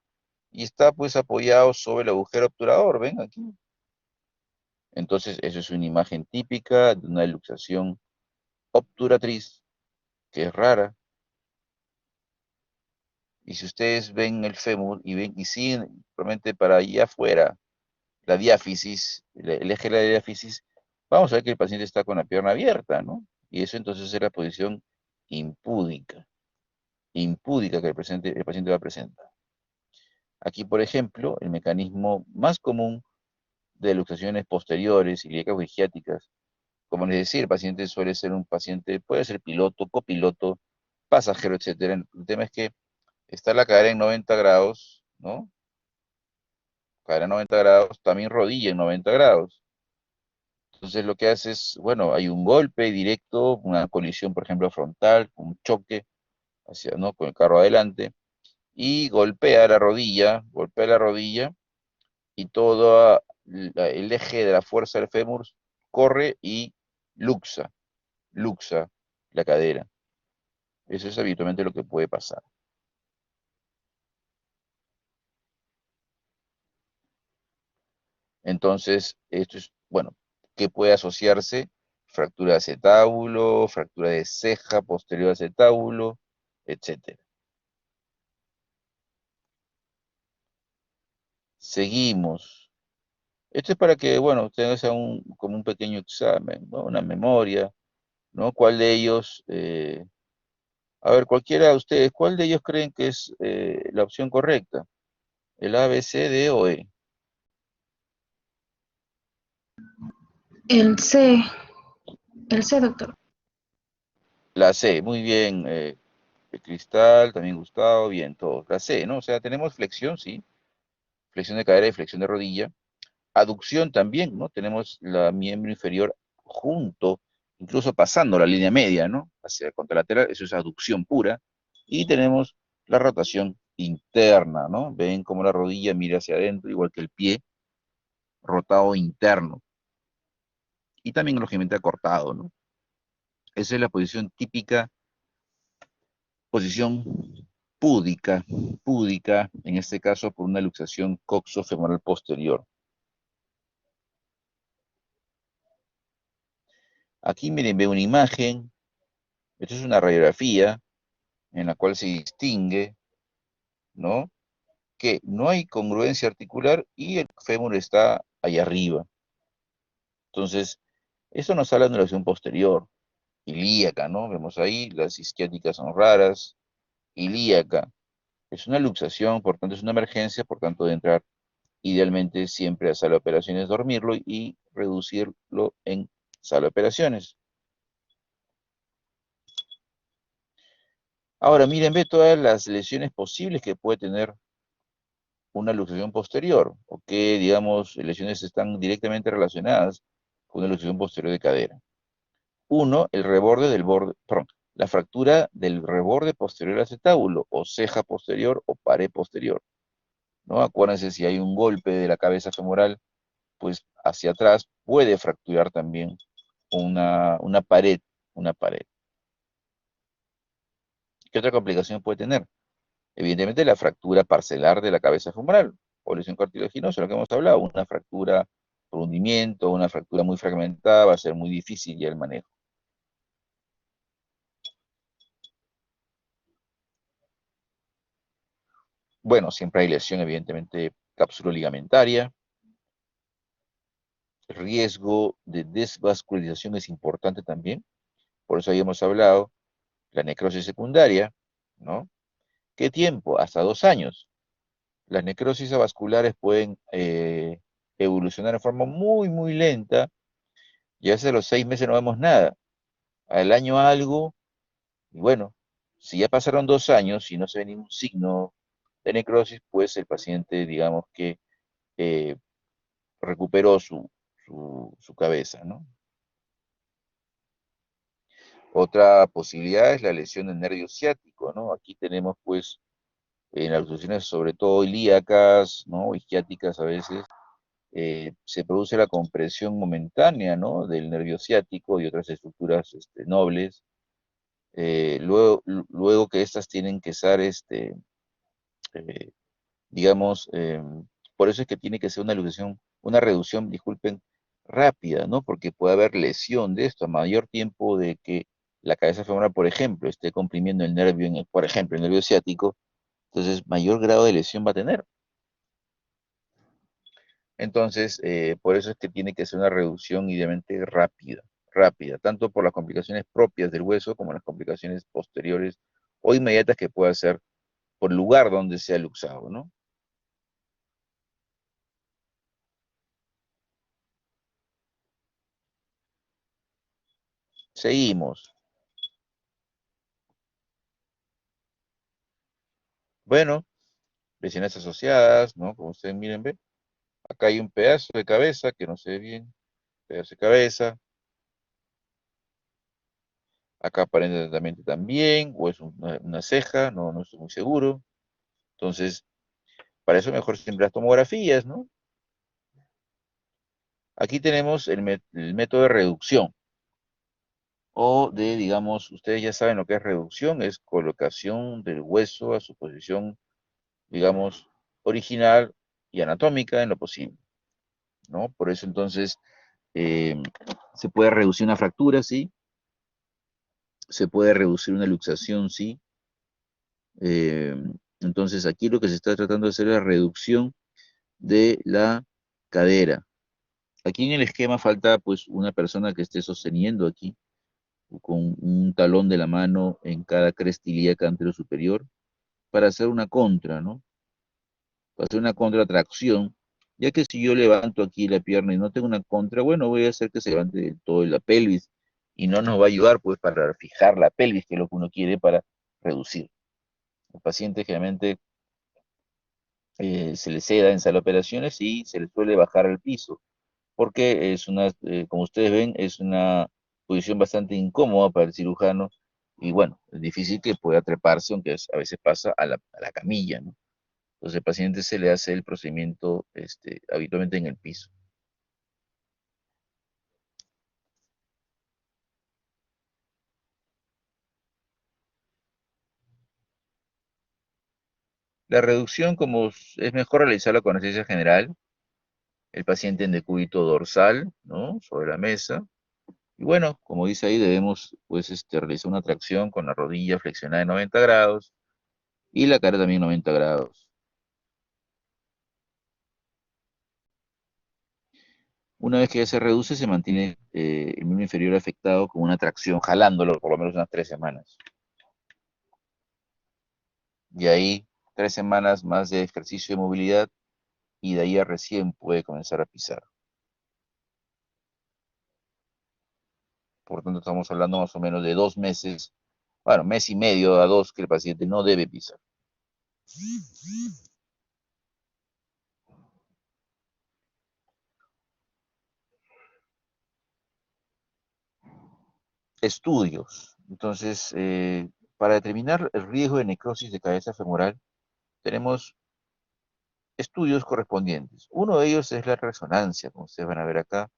y está pues apoyado sobre el agujero obturador, ¿ven aquí? Entonces, eso es una imagen típica de una luxación obturatriz, que es rara. Y si ustedes ven el fémur y ven y siguen probablemente para allá afuera, la diáfisis, el eje de la diáfisis, vamos a ver que el paciente está con la pierna abierta, ¿no? Y eso entonces es la posición impúdica, impúdica que el paciente va a presentar. Aquí, por ejemplo, el mecanismo más común de luxaciones posteriores, ilíacas o isquiáticas, como les decía, el paciente suele ser un paciente, puede ser piloto, copiloto, pasajero, etcétera. El tema es que está la cadera en 90 grados, ¿no? Cadera en 90 grados, también rodilla en 90 grados. Entonces lo que hace es, bueno, hay un golpe directo, una colisión, por ejemplo, frontal, un choque hacia, ¿no? Con el carro adelante, y golpea la rodilla, y todo el eje de la fuerza del fémur corre y luxa, luxa la cadera. Eso es habitualmente lo que puede pasar. Entonces, esto es, bueno, ¿qué puede asociarse? Fractura de acetábulo, fractura de ceja posterior de acetábulo, etcétera. Seguimos. Esto es para que, bueno, ustedes hagan como un pequeño examen, ¿no? Una memoria, ¿no? ¿Cuál de ellos, a ver, cualquiera de ustedes, cuál de ellos creen que es la opción correcta? ¿El A, B, C, D o E? El C, el C, doctor. La C, muy bien, Cristal, también Gustavo, bien, todos. La C, ¿no? O sea, tenemos flexión, sí, flexión de cadera y flexión de rodilla. Aducción también, ¿no? Tenemos la miembro inferior junto, incluso pasando la línea media, ¿no? Hacia el contralateral, eso es aducción pura. Y tenemos la rotación interna, ¿no? Ven cómo la rodilla mira hacia adentro, igual que el pie, rotado interno. Y también lógicamente acortado, ¿no? Esa es la posición típica, posición púdica, púdica, en este caso por una luxación coxofemoral posterior. Aquí miren, ve una imagen, esto es una radiografía en la cual se distingue, ¿no? Que no hay congruencia articular y el fémur está ahí arriba. Entonces, esto nos habla de una luxación posterior, ilíaca, ¿no? Vemos ahí, las isquiáticas son raras, ilíaca. Es una luxación, por tanto es una emergencia, por tanto de entrar idealmente siempre a sala de operaciones, dormirlo y reducirlo en sala de operaciones. Ahora, miren, ve todas las lesiones posibles que puede tener una luxación posterior, o que, digamos, lesiones están directamente relacionadas con una luxación posterior de cadera. Uno, el reborde del borde, perdón, la fractura del reborde posterior del acetábulo, o ceja posterior, o pared posterior, ¿no? Acuérdense, si hay un golpe de la cabeza femoral, pues hacia atrás puede fracturar también una pared, una pared. ¿Qué otra complicación puede tener? Evidentemente la fractura parcelar de la cabeza femoral o lesión cartilaginosa, lo que hemos hablado, una fractura por hundimiento, una fractura muy fragmentada, va a ser muy difícil ya el manejo. Bueno, siempre hay lesión, evidentemente, cápsula ligamentaria. El riesgo de desvascularización es importante también, por eso habíamos hablado, la necrosis secundaria, ¿no? ¿Qué tiempo? Hasta 2 años. Las necrosis avasculares pueden evolucionar de forma muy, muy lenta, y a veces a los 6 meses no vemos nada. Al año algo, y bueno, si ya pasaron 2 años y no se ve ningún signo de necrosis, pues el paciente, digamos que eh, recuperó su cabeza, ¿no? Otra posibilidad es la lesión del nervio ciático, ¿no? Aquí tenemos, pues, en las luxaciones, sobre todo ilíacas, ¿no? Isquiáticas a veces, se produce la compresión momentánea, ¿no? Del nervio ciático y otras estructuras nobles. Luego que estas tienen que ser eh, digamos, por eso es que tiene que ser una reducción, disculpen, rápida, ¿no? Porque puede haber lesión de esto a mayor tiempo de que la cabeza femoral, por ejemplo, esté comprimiendo el nervio, por ejemplo, el nervio ciático, entonces mayor grado de lesión va a tener. Entonces, por eso es que tiene que ser una reducción idealmente rápida, rápida, tanto por las complicaciones propias del hueso como las complicaciones posteriores o inmediatas que pueda ser por el lugar donde se ha luxado, ¿no? Seguimos. Bueno, lesiones asociadas, ¿no? Como ustedes miren, ve, acá hay un pedazo de cabeza que no se ve bien, pedazo de cabeza, acá aparentemente también, o es una ceja, no estoy muy seguro. Entonces, para eso mejor siempre las tomografías, ¿no? Aquí tenemos el método de reducción, o de, digamos, ustedes ya saben lo que es reducción, es colocación del hueso a su posición, digamos, original y anatómica en lo posible, ¿no? Por eso entonces eh, se puede reducir una fractura, sí, se puede reducir una luxación, sí. Eh, entonces aquí lo que se está tratando de hacer es la reducción de la cadera. Aquí en el esquema falta pues una persona que esté sosteniendo aquí con un talón de la mano en cada cresta ilíaca anterior superior para hacer una contra, ¿no? Para hacer una contratracción, ya que si yo levanto aquí la pierna y no tengo una contra, bueno, voy a hacer que se levante del todo la pelvis y no nos va a ayudar pues para fijar la pelvis, que es lo que uno quiere para reducir. El paciente generalmente se le seda en sala de operaciones y se le suele bajar al piso, porque es como ustedes ven, es una posición bastante incómoda para el cirujano y bueno, es difícil que pueda treparse, aunque a veces pasa a la camilla, ¿no? Entonces, al paciente se le hace el procedimiento habitualmente en el piso. La reducción, es mejor realizarla con anestesia general, el paciente en decúbito dorsal, ¿no? Sobre la mesa. Y bueno, como dice ahí, debemos pues realizar una tracción con la rodilla flexionada en 90 grados y la cara también 90 grados. Una vez que ya se reduce, se mantiene el miembro inferior afectado con una tracción, jalándolo por lo menos unas 3 semanas. Y ahí 3 semanas más de ejercicio de movilidad y de ahí a recién puede comenzar a pisar. Por tanto, estamos hablando más o menos de 2 meses, bueno, mes y medio a dos que el paciente no debe pisar. Estudios. Entonces, para determinar el riesgo de necrosis de cabeza femoral, tenemos estudios correspondientes. Uno de ellos es la resonancia, como ustedes van a ver acá.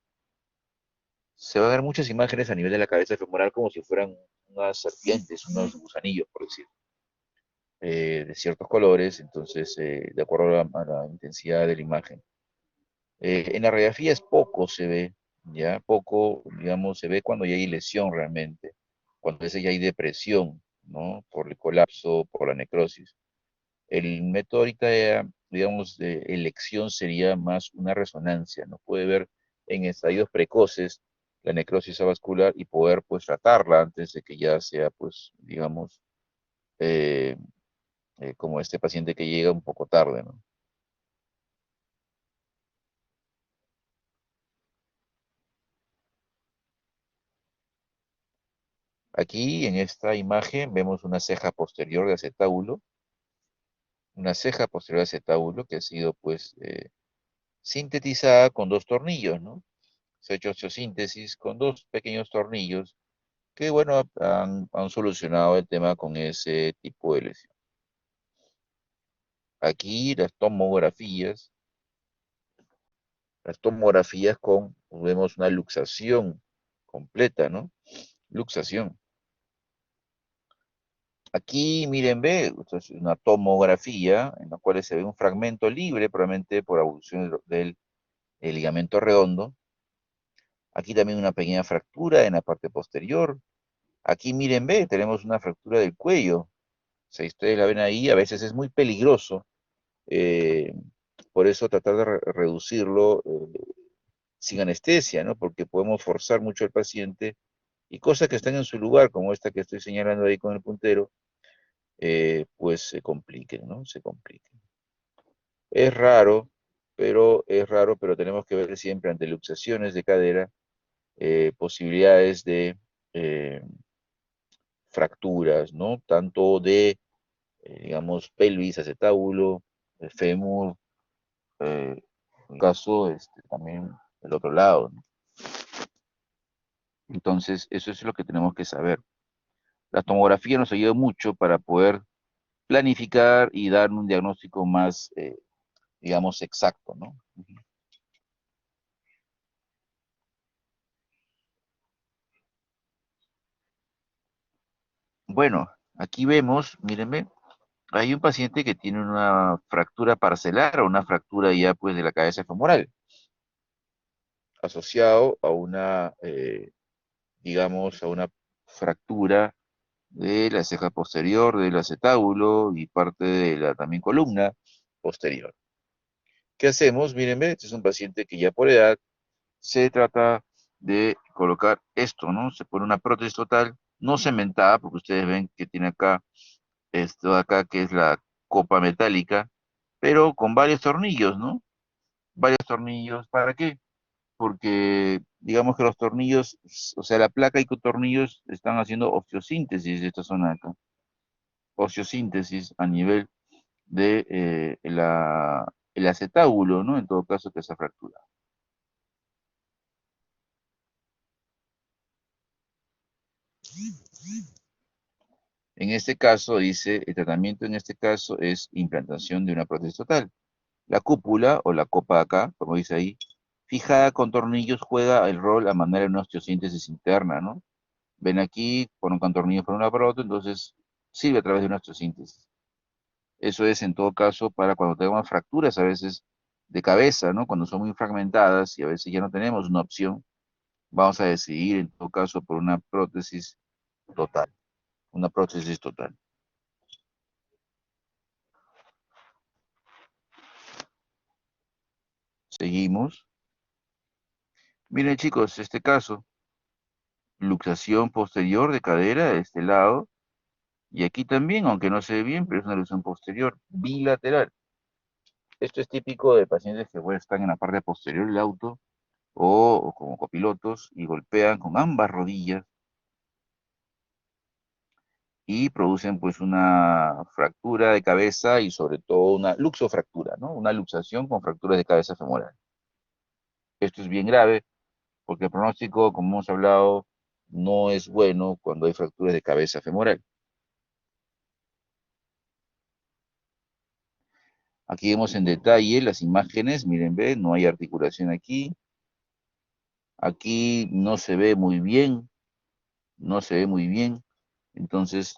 Se van a ver muchas imágenes a nivel de la cabeza femoral como si fueran unas serpientes, unos gusanillos, por decir, de ciertos colores, entonces, de acuerdo a la intensidad de la imagen. En la radiografía es poco se ve, ya poco, digamos, se ve cuando ya hay lesión realmente, cuando a veces ya hay depresión, ¿no? Por el colapso, por la necrosis. El método ahorita, digamos, de elección sería más una resonancia, ¿no? Puede ver en estadios precoces la necrosis avascular y poder, pues, tratarla antes de que ya sea, pues, digamos, eh, como este paciente que llega un poco tarde, ¿no? Aquí en esta imagen vemos una ceja posterior de acetábulo, una ceja posterior de acetábulo que ha sido, pues, sintetizada con dos tornillos, ¿no? Se ha hecho osteosíntesis con dos pequeños tornillos que bueno, han solucionado el tema con ese tipo de lesión. Aquí las tomografías vemos una luxación completa, ¿no? Luxación. Aquí, miren, ve, esto es una tomografía en la cual se ve un fragmento libre, probablemente por abulsión del ligamento redondo. Aquí también una pequeña fractura en la parte posterior. Aquí, miren, ve, tenemos una fractura del cuello. Si ustedes la ven ahí, a veces es muy peligroso. eh, por eso tratar de reducirlo sin anestesia, ¿no? Porque podemos forzar mucho al paciente y cosas que están en su lugar, como esta que estoy señalando ahí con el puntero, pues se compliquen, ¿no? Se compliquen. Es raro, pero tenemos que ver siempre ante luxaciones de cadera posibilidades de eh, fracturas, ¿no? Tanto de, digamos, pelvis, acetábulo, fémur, en el caso, también el otro lado, ¿no? Entonces, eso es lo que tenemos que saber. La tomografía nos ayuda mucho para poder planificar y dar un diagnóstico más, digamos, exacto, ¿no? Bueno, aquí vemos, mírenme, hay un paciente que tiene una fractura parcelar o una fractura ya pues de la cabeza femoral, asociado a una, digamos, a una fractura de la ceja posterior, del acetábulo y parte de la también columna posterior. ¿Qué hacemos? Mírenme, este es un paciente que ya por edad se trata de colocar esto, ¿no? Se pone una prótesis total, no cementada, porque ustedes ven que tiene acá esto de acá que es la copa metálica, pero con varios tornillos, ¿no? Varios tornillos, ¿para qué? Porque digamos que los tornillos, o sea, la placa y con tornillos están haciendo osteosíntesis de esta zona de acá, osteosíntesis a nivel de el acetábulo, ¿no? En todo caso que esa fractura. En este caso, dice, el tratamiento en este caso es implantación de una prótesis total. La cúpula o la copa de acá, como dice ahí, fijada con tornillos, juega el rol a manera de una osteosíntesis interna, ¿no? Ven aquí, ponen con tornillos por una para otra, entonces sirve a través de una osteosíntesis. Eso es en todo caso para cuando tenemos fracturas a veces de cabeza, ¿no? Cuando son muy fragmentadas y a veces ya no tenemos una opción, vamos a decidir en todo caso por una prótesis total, una prótesis total. Seguimos. Miren chicos, este caso, luxación posterior de cadera de este lado, y aquí también, aunque no se ve bien, pero es una luxación posterior bilateral. Esto es típico de pacientes que bueno, están en la parte posterior del auto o como copilotos y golpean con ambas rodillas y producen pues una fractura de cabeza y sobre todo una luxofractura, ¿no? Una luxación con fracturas de cabeza femoral. Esto es bien grave porque el pronóstico, como hemos hablado, no es bueno cuando hay fracturas de cabeza femoral. Aquí vemos en detalle las imágenes, miren, ve, no hay articulación aquí. Aquí no se ve muy bien, no se ve muy bien. Entonces,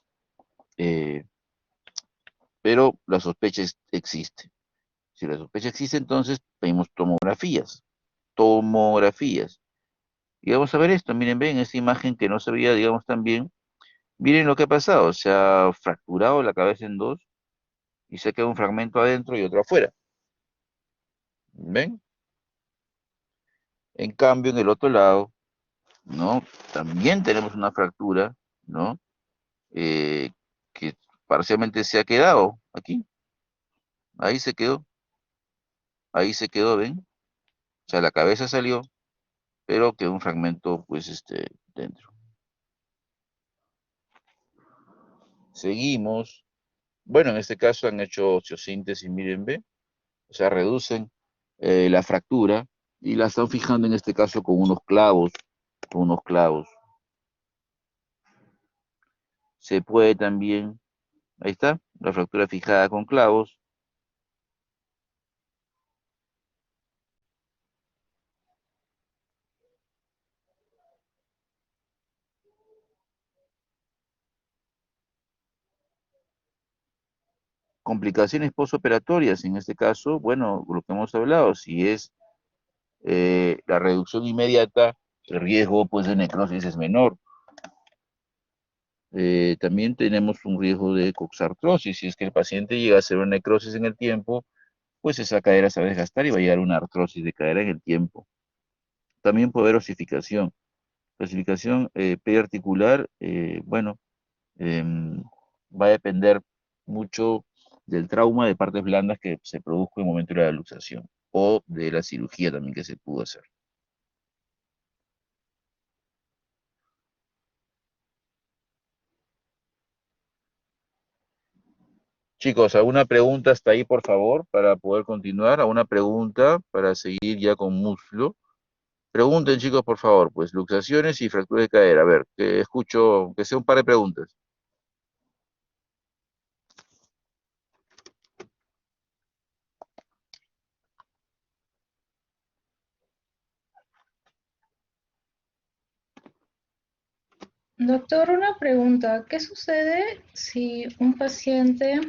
eh, pero la sospecha existe. Si la sospecha existe, entonces pedimos tomografías, tomografías. Y vamos a ver esto, miren, ven esta imagen que no se veía, digamos, tan bien. Miren lo que ha pasado, se ha fracturado la cabeza en dos y se queda un fragmento adentro y otro afuera. ¿Ven? En cambio, en el otro lado, ¿no? También tenemos una fractura, ¿no? Eh, que parcialmente se ha quedado aquí. Ahí ahí se quedó, ¿ven? O sea, la cabeza salió, pero quedó un fragmento, pues, dentro. Seguimos. Bueno, en este caso han hecho osteosíntesis, miren, ve. O sea, reducen la fractura y la están fijando en este caso con unos clavos. Se puede también, ahí está, la fractura fijada con clavos. complicaciones postoperatorias, en este caso, bueno, lo que hemos hablado, si es la reducción inmediata, el riesgo pues, de necrosis es menor. También tenemos un riesgo de coxartrosis. Si es que el paciente llega a hacer una necrosis en el tiempo, pues esa cadera se va a desgastar y va a llegar a una artrosis de cadera en el tiempo. También puede haber osificación. La osificación periarticular, bueno, em, va a depender mucho del trauma de partes blandas que se produjo en el momento de la luxación o de la cirugía también que se pudo hacer. Chicos, ¿alguna pregunta hasta ahí, por favor, para poder continuar? ¿Alguna pregunta para seguir ya con muslo? Pregunten, chicos, por favor, pues luxaciones y fracturas de cadera. A ver, que escucho, que sea un par de preguntas. Doctor, una pregunta. ¿Qué sucede si un paciente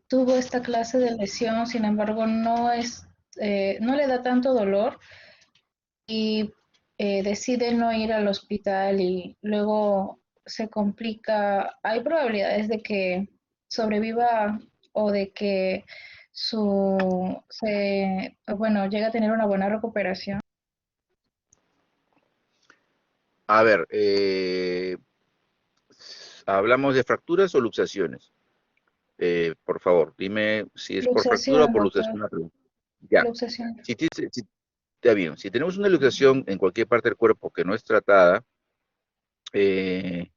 tuvo esta clase de lesión, sin embargo, no le da tanto dolor y decide no ir al hospital y luego se complica? ¿Hay probabilidades de que sobreviva o de que bueno, llegue a tener una buena recuperación? A ver, ¿hablamos de fracturas o luxaciones? Por favor, dime si es por fractura o Luxación, por doctor. luxación la pregunta. Ya, Luxación. si está bien. Si tenemos una luxación en cualquier parte del cuerpo que no es tratada, eh,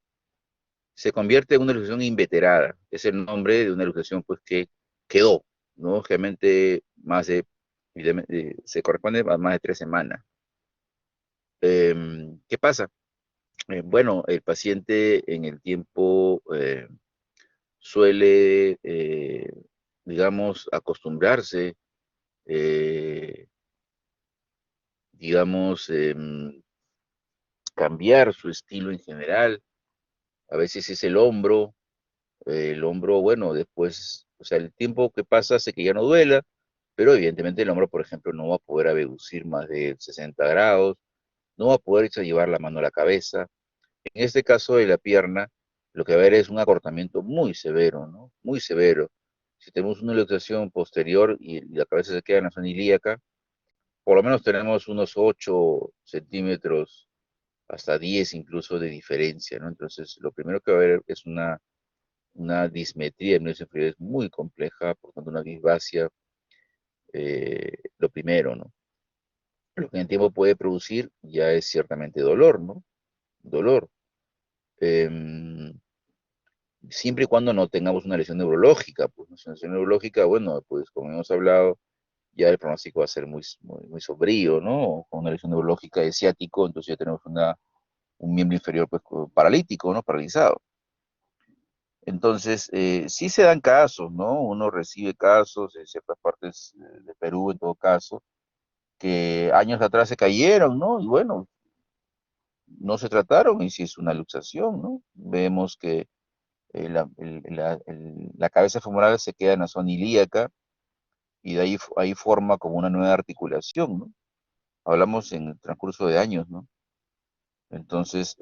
se convierte en una luxación inveterada. Es el nombre de una luxación pues, que quedó, ¿no? Generalmente se corresponde a más de 3 semanas. ¿Qué pasa? Bueno, el paciente en el tiempo suele, digamos, acostumbrarse, eh, digamos, cambiar su estilo en general. A veces es el hombro, bueno, después, o sea, el tiempo que pasa hace que ya no duela, pero evidentemente el hombro, por ejemplo, no va a poder abducir más de 60 grados, no va a poder llevar la mano a la cabeza. En este caso de la pierna, lo que va a haber es un acortamiento muy severo, ¿no? Muy severo. Si tenemos una luxación posterior y la cabeza se queda en la zona ilíaca, por lo menos tenemos unos 8 centímetros, hasta 10 incluso de diferencia, ¿no? Entonces, lo primero que va a haber es una dismetría del miembro inferior es muy compleja, por tanto, una disbasia, lo primero, ¿no? Lo que en el tiempo puede producir ya es ciertamente dolor, ¿no? Dolor. Em, Siempre y cuando no tengamos una lesión neurológica, pues una lesión neurológica, bueno, pues como hemos hablado, ya el pronóstico va a ser muy sombrío, ¿no? Con una lesión neurológica de ciático, entonces ya tenemos un miembro inferior pues paralítico, ¿no? Paralizado. Entonces, sí se dan casos, ¿no? Uno recibe casos en ciertas partes de Perú, en todo caso, que años atrás se cayeron, ¿no? Y bueno, no se trataron y sí es una luxación, ¿no? Vemos que la cabeza femoral se queda en la zona ilíaca y de ahí forma como una nueva articulación, ¿no? Hablamos en el transcurso de años, ¿no? Entonces,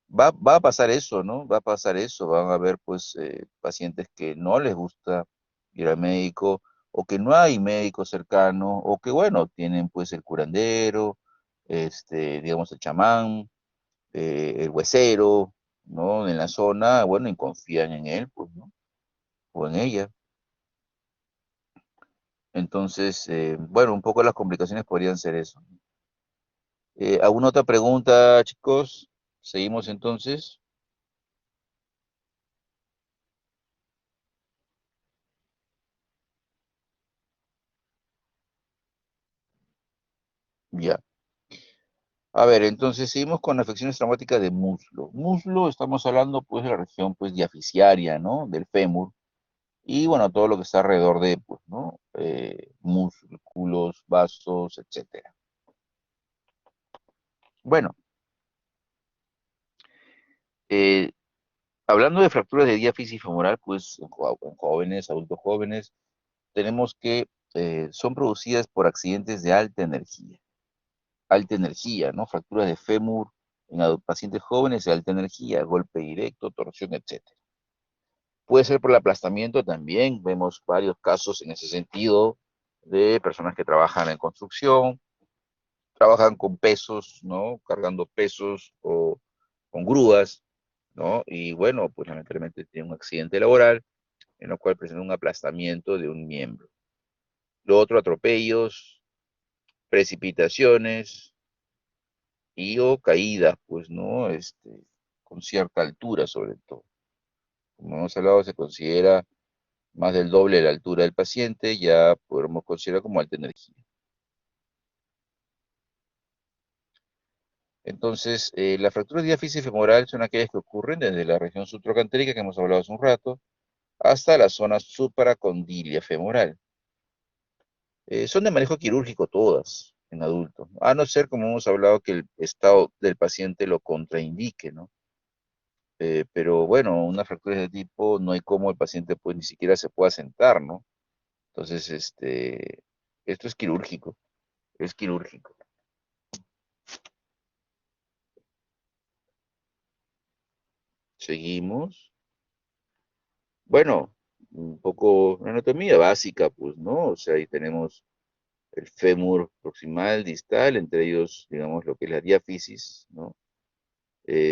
va a pasar eso, ¿no? Va a pasar eso, van a haber pues pacientes que no les gusta ir al médico o que no hay médico cercano o que bueno, tienen pues el curandero, digamos el chamán, el huesero, ¿no? En la zona, bueno, y confían en él, pues, ¿no? O en ella. Entonces, bueno, un poco las complicaciones podrían ser eso. ¿Alguna otra pregunta, chicos? Seguimos entonces. Ya. A ver, entonces seguimos con afecciones traumáticas de muslo. Muslo, estamos hablando pues de la región pues diafisiaria, ¿no? Del fémur. Y bueno, todo lo que está alrededor de, pues, ¿no? Músculos, vasos, etcétera. Bueno, eh, Hablando de fracturas de diáfisis femoral, pues en jóvenes, adultos jóvenes, tenemos que son producidas por accidentes de alta energía, ¿no? Fracturas de fémur en pacientes jóvenes de alta energía, golpe directo, torsión, etcétera. Puede ser por el aplastamiento también, vemos varios casos en ese sentido de personas que trabajan en construcción, trabajan con pesos, ¿no? Cargando pesos o con grúas, ¿no? Y bueno, pues lamentablemente tienen un accidente laboral en el cual presenta un aplastamiento de un miembro. Lo otro, atropellos, precipitaciones y o caídas, pues, ¿no? Con cierta altura sobre todo. Como hemos hablado, se considera más del doble de la altura del paciente, ya podemos considerar como alta energía. Entonces, las fracturas de diáfisis femoral son aquellas que ocurren desde la región subtrocantérica que hemos hablado hace un rato, hasta la zona supracondilia femoral. Son de manejo quirúrgico todas en adultos, ¿no? A no ser, como hemos hablado, que el estado del paciente lo contraindique, ¿no? Pero bueno, una fractura de este tipo no hay como el paciente pues ni siquiera se pueda sentar, ¿no? Entonces, esto es quirúrgico, es quirúrgico. Seguimos. Bueno, un poco de anatomía básica, pues, ¿no? O sea, ahí tenemos el fémur proximal, distal, entre ellos, digamos, lo que es la diáfisis, ¿no?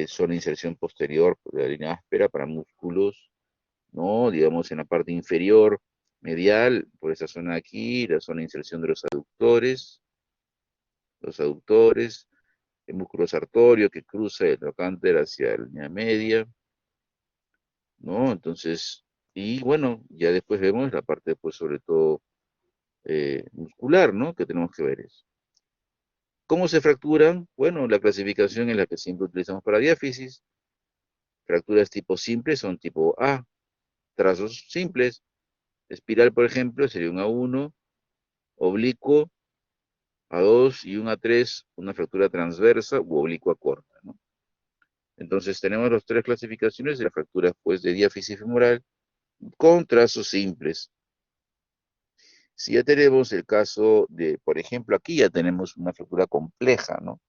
Zona de inserción posterior de la línea áspera para músculos, ¿no? Digamos, en la parte inferior, medial, por esa zona de aquí, la zona de inserción de los aductores, el músculo sartorio que cruza el trocánter hacia la línea media, ¿no? Entonces, y bueno, ya después vemos la parte, pues, sobre todo muscular, ¿no? Que tenemos que ver eso. ¿Cómo se fracturan? Bueno, la clasificación es la que siempre utilizamos para diáfisis. Fracturas tipo simple son tipo A. Trazos simples. Espiral, por ejemplo, sería un A1. Oblicuo, A2 y un A3, una fractura transversa u oblicua corta, ¿no? Entonces tenemos las tres clasificaciones de las fracturas, pues, de diáfisis femoral con trazos simples. Si ya tenemos el caso de, por ejemplo, aquí ya tenemos una fractura compleja, ¿no?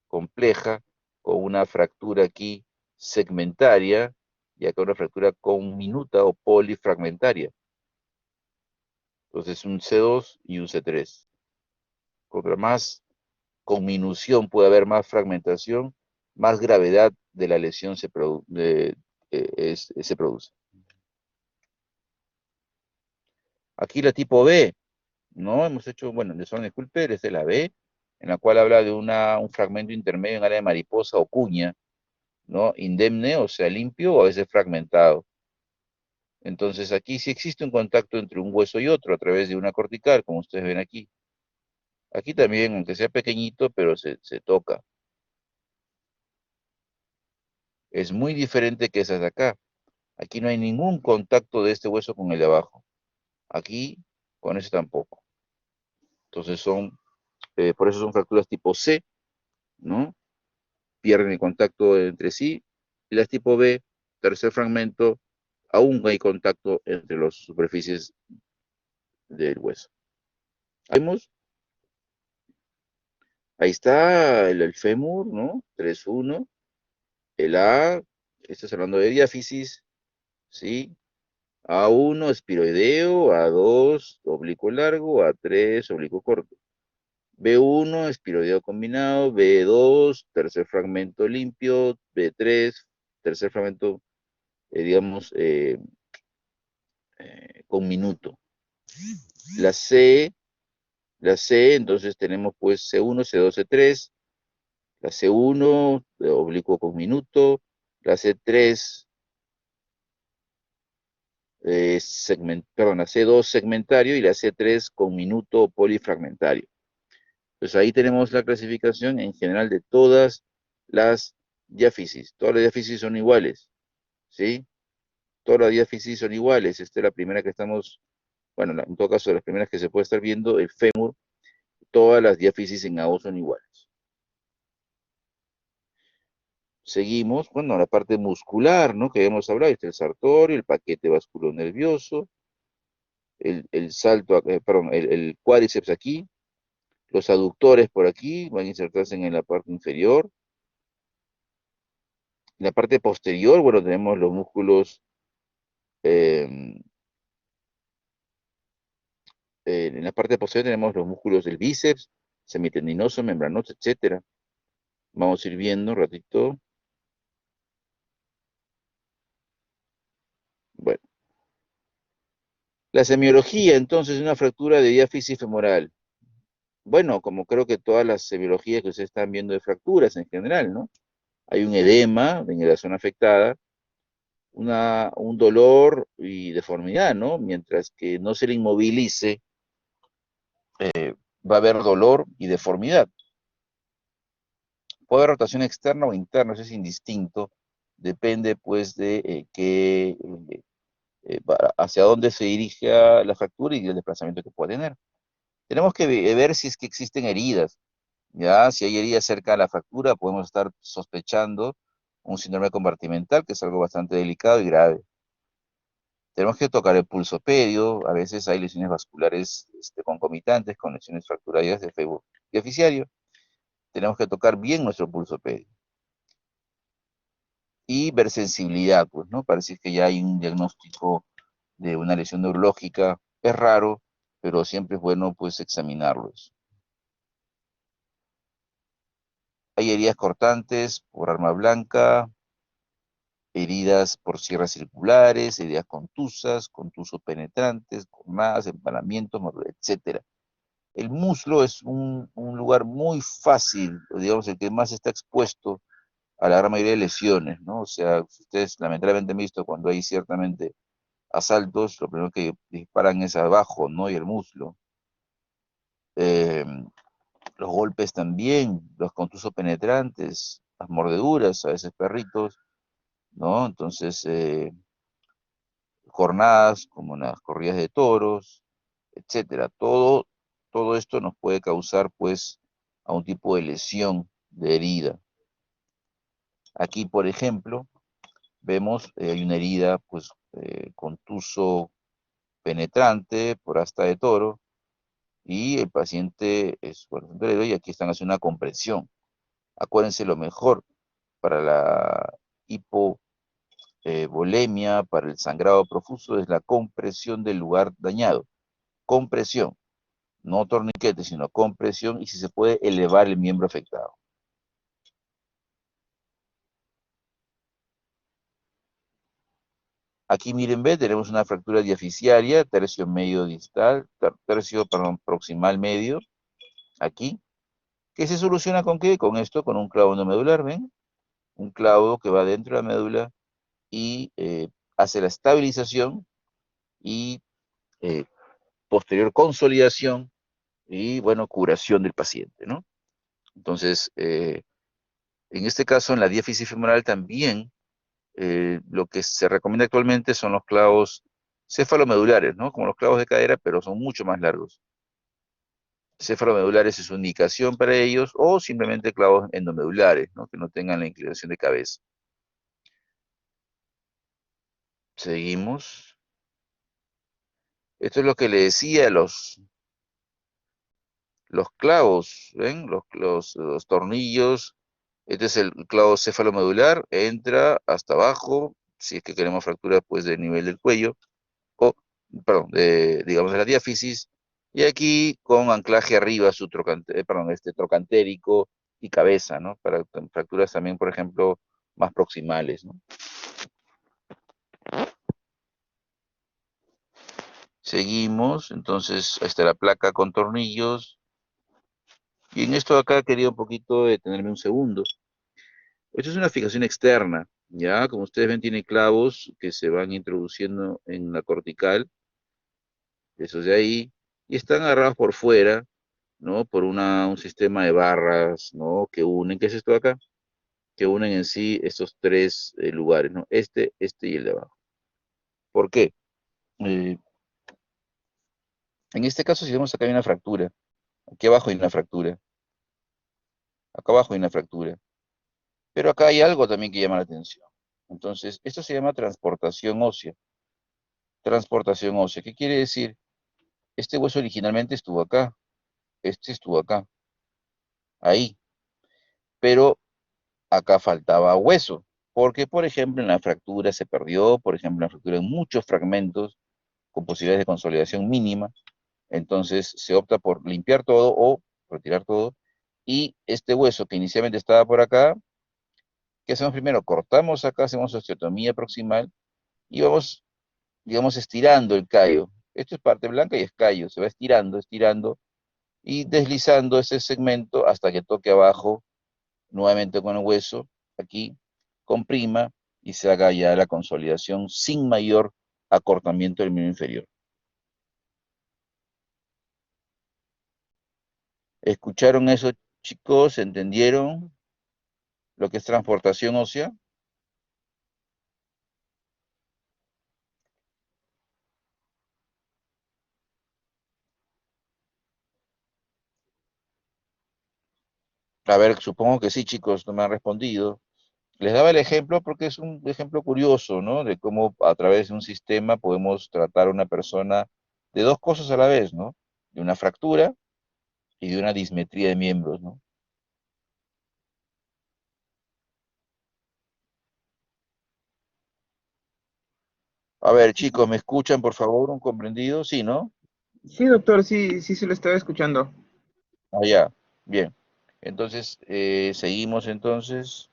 Compleja, con una fractura aquí segmentaria y acá una fractura conminuta o polifragmentaria. Entonces un C2 y un C3. Contra más conminución puede haber, más fragmentación, más gravedad de la lesión se produce. Aquí la tipo B, ¿no? Hemos hecho, bueno, de zona de Culper, esta es la B, en la cual habla de un fragmento intermedio en área de mariposa o cuña, ¿no? Indemne, o sea, limpio o a veces fragmentado. Entonces aquí sí existe un contacto entre un hueso y otro a través de una cortical, como ustedes ven aquí. Aquí también, aunque sea pequeñito, pero se toca. Es muy diferente que esas de acá. Aquí no hay ningún contacto de este hueso con el de abajo. Aquí, con ese tampoco. Entonces por eso son fracturas tipo C, ¿no? Pierden el contacto entre sí. Y las tipo B, tercer fragmento, aún hay contacto entre las superficies del hueso. ¿Vemos? Ahí está el fémur, ¿no? 3-1. El A, estás hablando de diáfisis, ¿sí? A1, espiroideo, A2, oblicuo largo, A3, oblicuo corto. B1, espiroideo combinado, B2, tercer fragmento limpio, B3, tercer fragmento, digamos, con minuto. La C, entonces tenemos pues C1, C2, C3, la C1, oblicuo con minuto, la C3, la C2 segmentario y la C3 con minuto polifragmentario. Entonces ahí tenemos la clasificación en general de todas las diáfisis. Todas las diáfisis son iguales, ¿sí? Todas las diáfisis son iguales. Esta es la primera que estamos, bueno, en todo caso, las primeras que se puede estar viendo, el fémur, todas las diáfisis en AO son iguales. Seguimos, bueno, la parte muscular, ¿no? Que hemos hablado, está el sartorio, el paquete vasculonervioso, el salto, perdón, el cuádriceps aquí, los aductores por aquí, van a insertarse en la parte inferior. En la parte posterior, bueno, tenemos los músculos, eh, en la parte posterior tenemos los músculos del bíceps, semitendinoso, membranoso, etcétera. Vamos a ir viendo un ratito. Bueno, la semiología, entonces, es una fractura de diáfisis femoral. Bueno, como creo que todas las semiologías que ustedes están viendo de fracturas en general, ¿no? Hay un edema en la zona afectada, un dolor y deformidad, ¿no? Mientras que no se le inmovilice, va a haber dolor y deformidad. Puede haber rotación externa o interna, eso es indistinto, depende pues de hacia dónde se dirige la fractura y el desplazamiento que puede tener. Tenemos que ver si es que existen heridas, ya, si hay heridas cerca de la fractura, podemos estar sospechando un síndrome compartimental, que es algo bastante delicado y grave. Tenemos que tocar el pulsopedio, a veces hay lesiones vasculares concomitantes con lesiones fracturarias de fémur diaficiario. Tenemos que tocar bien nuestro pulsopedio. Y ver sensibilidad, pues, ¿no? Parece que ya hay un diagnóstico de una lesión neurológica. Es raro, pero siempre es bueno, pues, examinarlos. Hay heridas cortantes por arma blanca, heridas por sierras circulares, heridas contusas, contusos penetrantes, cornadas, empalamientos, etcétera. El muslo es un lugar muy fácil, digamos, el que más está expuesto a la gran mayoría de lesiones, ¿no? O sea, ustedes lamentablemente han visto cuando hay ciertamente asaltos, lo primero que disparan es abajo, ¿no? Y el muslo. Eh, los golpes también, los contusos penetrantes, las mordeduras, a veces perritos, ¿no? Entonces, jornadas como las corridas de toros, etcétera. Todo esto nos puede causar, pues, a un tipo de lesión, de herida. Aquí, por ejemplo, vemos, hay una herida, pues, contuso penetrante por asta de toro, y el paciente es y aquí están haciendo una compresión. Acuérdense, lo mejor para la hipovolemia, para el sangrado profuso, es la compresión del lugar dañado. Compresión, no torniquete, sino compresión, y si se puede elevar el miembro afectado. Aquí miren, ve, tenemos una fractura diaficiaria, tercio medio distal, tercio, perdón, proximal medio, aquí, que se soluciona con qué? Con esto, con un clavo endomedular, ¿ven? Un clavo que va dentro de la médula y hace la estabilización y eh, posterior consolidación y, bueno, curación del paciente, ¿no? Entonces, en este caso, en la diáfisis femoral también, lo que se recomienda actualmente son los clavos cefalomedulares, ¿no? Como los clavos de cadera, pero son mucho más largos. Cefalomedulares es su indicación para ellos, o simplemente clavos endomedulares, ¿no? Que no tengan la inclinación de cabeza. Seguimos. Esto es lo que le decía, los clavos, ¿ven? Los tornillos. Este es el clavo cefalomedular, entra hasta abajo, si es que queremos fractura pues del nivel del cuello, o, perdón, digamos de la diáfisis, y aquí con anclaje arriba su trocantérico y cabeza, ¿no? Para fracturas también, por ejemplo, más proximales, ¿no? Seguimos, entonces, ahí está la placa con tornillos, y en esto acá quería un poquito detenerme un segundo. Esto es una fijación externa, ¿ya? Como ustedes ven, tiene clavos que se van introduciendo en la cortical, esos de ahí, y están agarrados por fuera, ¿no? Por un sistema de barras, ¿no? Que unen, ¿qué es esto de acá? Que unen en sí estos tres lugares, ¿no? Este y el de abajo. ¿Por qué? Eh, en este caso, si vemos acá hay una fractura, aquí abajo hay una fractura, acá abajo hay una fractura. Pero acá hay algo también que llama la atención. Entonces, esto se llama transportación ósea. Transportación ósea, ¿qué quiere decir? Este hueso originalmente estuvo acá, este estuvo acá, ahí, pero acá faltaba hueso, porque por ejemplo en la fractura se perdió, por ejemplo en la fractura en muchos fragmentos con posibilidades de consolidación mínima, entonces se opta por limpiar todo o retirar todo, y este hueso que inicialmente estaba por acá, ¿qué hacemos primero? Cortamos acá, hacemos osteotomía proximal y vamos, digamos, estirando el callo. Esto es parte blanca y es callo, se va estirando, estirando y deslizando ese segmento hasta que toque abajo nuevamente con el hueso, aquí, comprima y se haga ya la consolidación sin mayor acortamiento del miembro inferior. ¿Escucharon eso, chicos? ¿Entendieron lo que es transportación ósea? A ver, supongo que sí, chicos, no me han respondido. Les daba el ejemplo porque es un ejemplo curioso, ¿no? De cómo a través de un sistema podemos tratar a una persona de dos cosas a la vez, ¿no? De una fractura y de una dismetría de miembros, ¿no? A ver, chicos, ¿me escuchan, por favor? ¿Un comprendido? Sí, ¿no? Sí, doctor, sí, sí se lo estaba escuchando. Ah, ya. Bien. Entonces, seguimos entonces.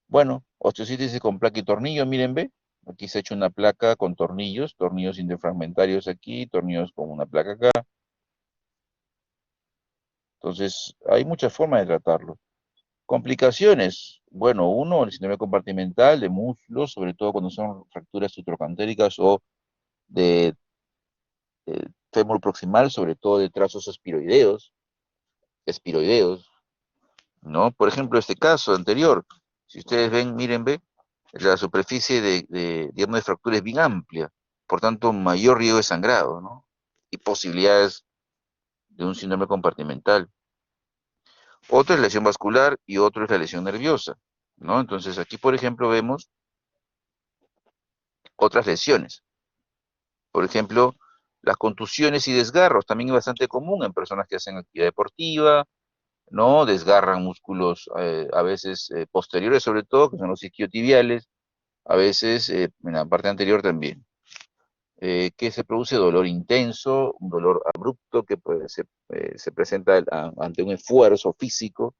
Bueno, osteosíntesis con placa y tornillo, miren, ve. Aquí se ha hecho una placa con tornillos, tornillos interfragmentarios aquí, tornillos con una placa acá. Entonces, hay muchas formas de tratarlo. Complicaciones. Bueno, uno, el síndrome compartimental de muslos, sobre todo cuando son fracturas tutrocantéricas o de, fémur proximal, sobre todo de trazos espiroideos, ¿no? Por ejemplo, este caso anterior, si ustedes ven, miren, ve, la superficie digamos, de fractura es bien amplia, por tanto, mayor riesgo de sangrado, ¿no? Y posibilidades de un síndrome compartimental. Otro es lesión vascular y otro es la lesión nerviosa, ¿no? Entonces, aquí, por ejemplo, vemos otras lesiones. Por ejemplo, las contusiones y desgarros, también es bastante común en personas que hacen actividad deportiva, ¿no? Desgarran músculos a veces posteriores sobre todo, que son los isquiotibiales, a veces en la parte anterior también. Que se produce dolor intenso, un dolor abrupto que pues, se presenta ante un esfuerzo físico.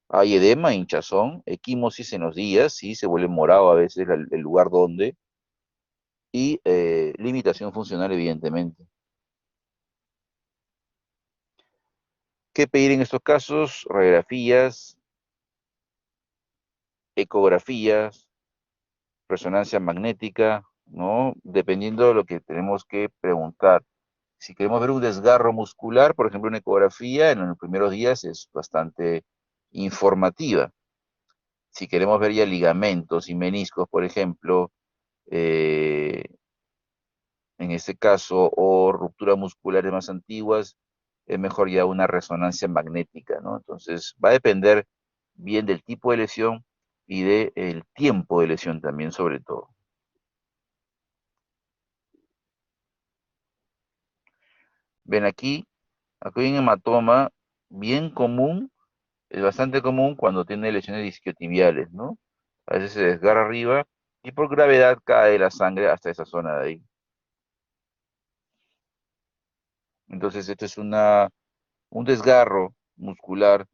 Hay edema, hinchazón, equimosis en los días, sí, se vuelve morado a veces el lugar donde, y limitación funcional evidentemente. ¿Qué pedir en estos casos? Radiografías, ecografías, resonancia magnética, ¿no? Dependiendo de lo que tenemos que preguntar. Si queremos ver un desgarro muscular, por ejemplo, una ecografía en los primeros días es bastante informativa. Si queremos ver ya ligamentos y meniscos, por ejemplo, eh, en este caso, o rupturas musculares más antiguas, es mejor ya una resonancia magnética, ¿no? Entonces, va a depender bien del tipo de lesión y del tiempo de lesión también, sobre todo. Ven aquí hay un hematoma bien común, es bastante común cuando tiene lesiones isquiotibiales, ¿no? A veces se desgarra arriba y por gravedad cae la sangre hasta esa zona de ahí. Entonces, esto es un desgarro muscular.